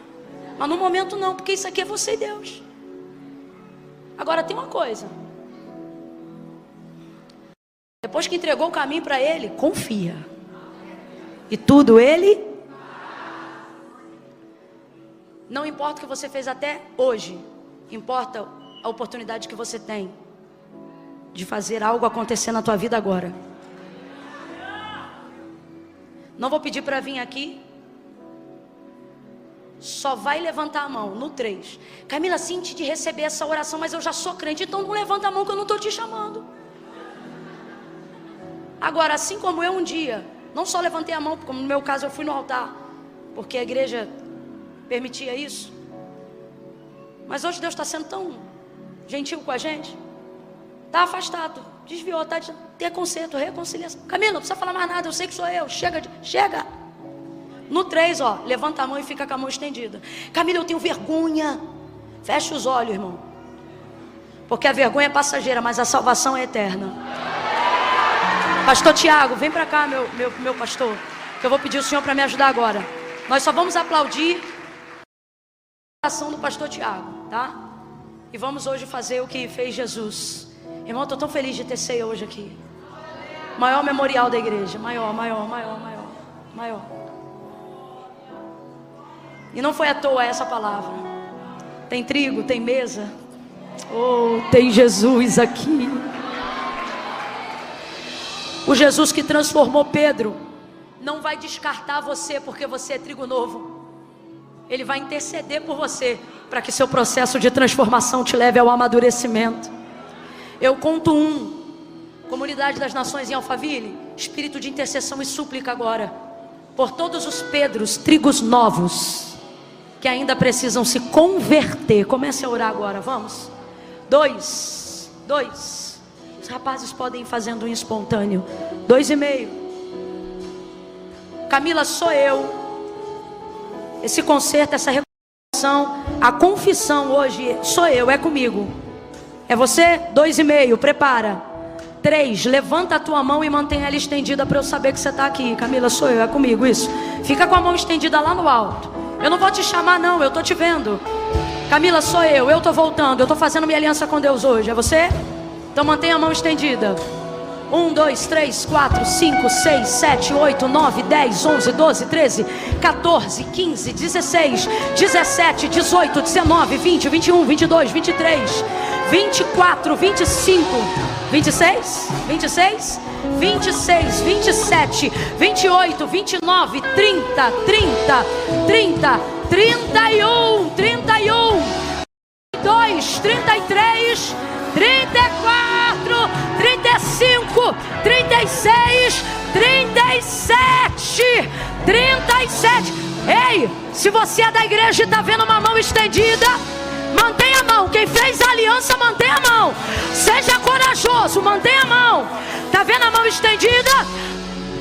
Mas no momento não, porque isso aqui é você e Deus. Agora tem uma coisa. Depois que entregou o caminho para Ele, confia. E tudo Ele... Não importa o que você fez até hoje. Importa a oportunidade que você tem de fazer algo acontecer na tua vida agora. Não vou pedir para vir aqui. só vai levantar a mão no 3. Camila, sinto de receber essa oração, mas eu já sou crente, então não levanta a mão que eu não estou te chamando. Agora, assim como eu um dia, não só levantei a mão, como no meu caso eu fui no altar, porque a igreja permitia isso. Mas hoje Deus está sendo tão gentil com a gente. Está afastado, desviou, está de ter conserto, reconciliação. Camila, não precisa falar mais nada, eu sei que sou eu. Chega. No 3, ó, levanta a mão e fica com a mão estendida. Camila, eu tenho vergonha. Fecha os olhos, irmão. Porque a vergonha é passageira, mas a salvação é eterna. Pastor Tiago, vem para cá, meu pastor, que eu vou pedir o senhor para me ajudar agora. Nós só vamos aplaudir a oração do pastor Tiago, tá? E vamos hoje fazer o que fez Jesus. Irmão, eu estou tão feliz de ter ceia hoje aqui. Maior memorial da igreja. Maior. E não foi à toa essa palavra. Tem trigo, tem mesa. Oh, tem Jesus aqui. O Jesus que transformou Pedro não vai descartar você porque você é trigo novo. Ele vai interceder por você para que seu processo de transformação te leve ao amadurecimento. Eu conto Comunidade das Nações em Alphaville, espírito de intercessão e súplica agora por todos os Pedros, trigos novos que ainda precisam se converter. Comece a orar agora, vamos. 2. Os rapazes podem ir fazendo um espontâneo. 2,5. Camila, sou eu. Esse conserto, essa reconciliação, a confissão hoje, sou eu, é comigo. É você? 2,5, prepara. 3, levanta a tua mão e mantém ela estendida para eu saber que você está aqui. Camila, sou eu, é comigo, isso. Fica com a mão estendida lá no alto. Eu não vou te chamar não, eu estou te vendo. Camila, sou eu estou voltando, eu estou fazendo minha aliança com Deus hoje. É você? Então mantenha a mão estendida. 1, 2, 3, 4, 5, 6, 7, 8, 9, 10, 11, 12, 13, 14, 15, 16, 17, 18, 19, 20, 21, 22, 23, 24, 25, 26, 26, 26, 27, 28, 29, 30, 30, 30, 31, 31, 32, 33, 34, 35, 36, 37, 37. Ei, se você é da igreja e está vendo uma mão estendida, mantenha a mão. Quem fez a aliança, mantenha a mão. Seja corajoso, mantenha a mão. Está vendo a mão estendida?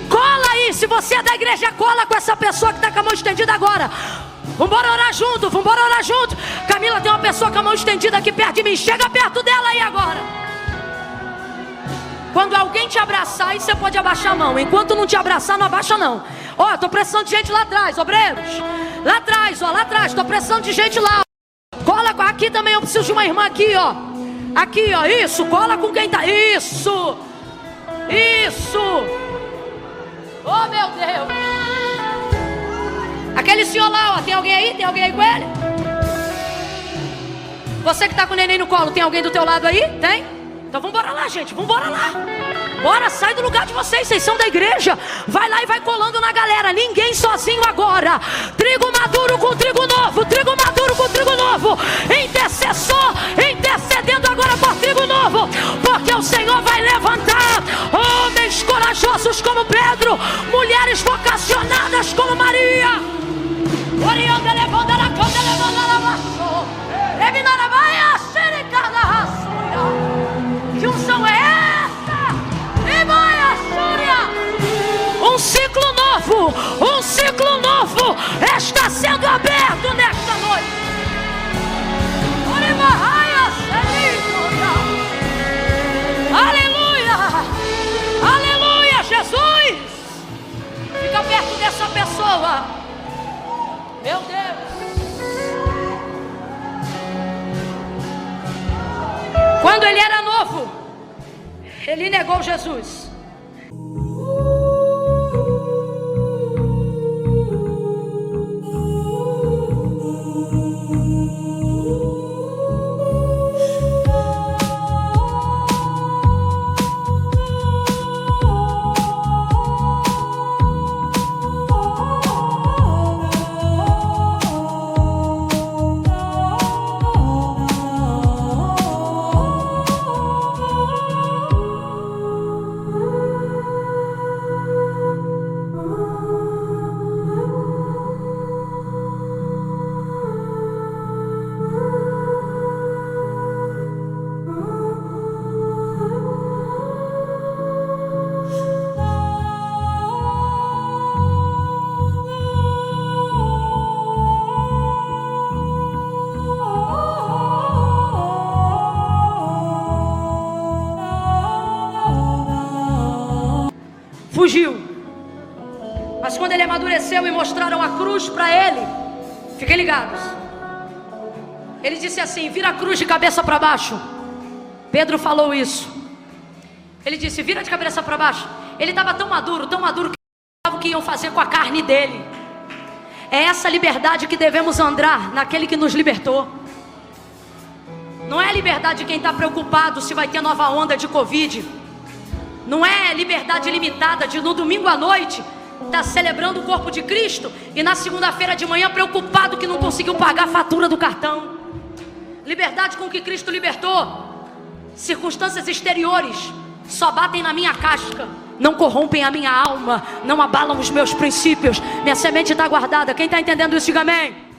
Cola aí. Se você é da igreja, cola com essa pessoa que está com a mão estendida agora. Vamos orar junto, Camila, tem uma pessoa com a mão estendida aqui perto de mim. Chega perto dela aí agora. Quando alguém te abraçar, aí você pode abaixar a mão. Enquanto não te abraçar, não abaixa não. Ó, tô precisando de gente lá atrás, obreiros. Lá atrás, tô precisando de gente lá. Cola aqui também, eu preciso de uma irmã aqui, ó. Aqui, ó, isso, cola com quem tá. Isso. Oh, meu Deus. Aquele senhor lá, ó, tem alguém aí? Tem alguém aí com ele? Você que tá com o neném no colo, tem alguém do teu lado aí? Tem? Então vamos embora lá, gente, vamos embora lá. Bora, sai do lugar de vocês são da igreja. Vai lá e vai colando na galera. Ninguém sozinho agora. Trigo maduro com trigo novo. Trigo maduro com trigo novo. Intercessor, intercedendo agora por trigo novo. Porque o Senhor vai levantar homens corajosos como Pedro, mulheres vocacionadas como Maria. Orianda levanta na conta, levanta na baixo. Reminara vai a xerica da raçuia. Que unção é essa? E vai a xúria. Um ciclo novo está sendo aberto nesta noite. Aleluia, aleluia, Jesus. Fica perto dessa pessoa. Meu Deus. Quando ele era novo, ele negou Jesus. ele amadureceu e mostraram a cruz para ele. Fiquem ligados. Ele disse assim: vira a cruz de cabeça para baixo. Pedro falou isso. Ele disse: vira de cabeça para baixo. Ele estava tão maduro que sabia o que iam fazer com a carne dele. É essa liberdade que devemos andar, naquele que nos libertou. Não é liberdade de quem está preocupado se vai ter nova onda de Covid. Não é liberdade limitada de no domingo à noite estar celebrando o corpo de Cristo e na segunda-feira de manhã preocupado que não conseguiu pagar a fatura do cartão. Liberdade com que Cristo libertou. Circunstâncias exteriores só batem na minha casca, não corrompem a minha alma, não abalam os meus princípios. Minha semente está guardada. Quem está entendendo isso, diga amém.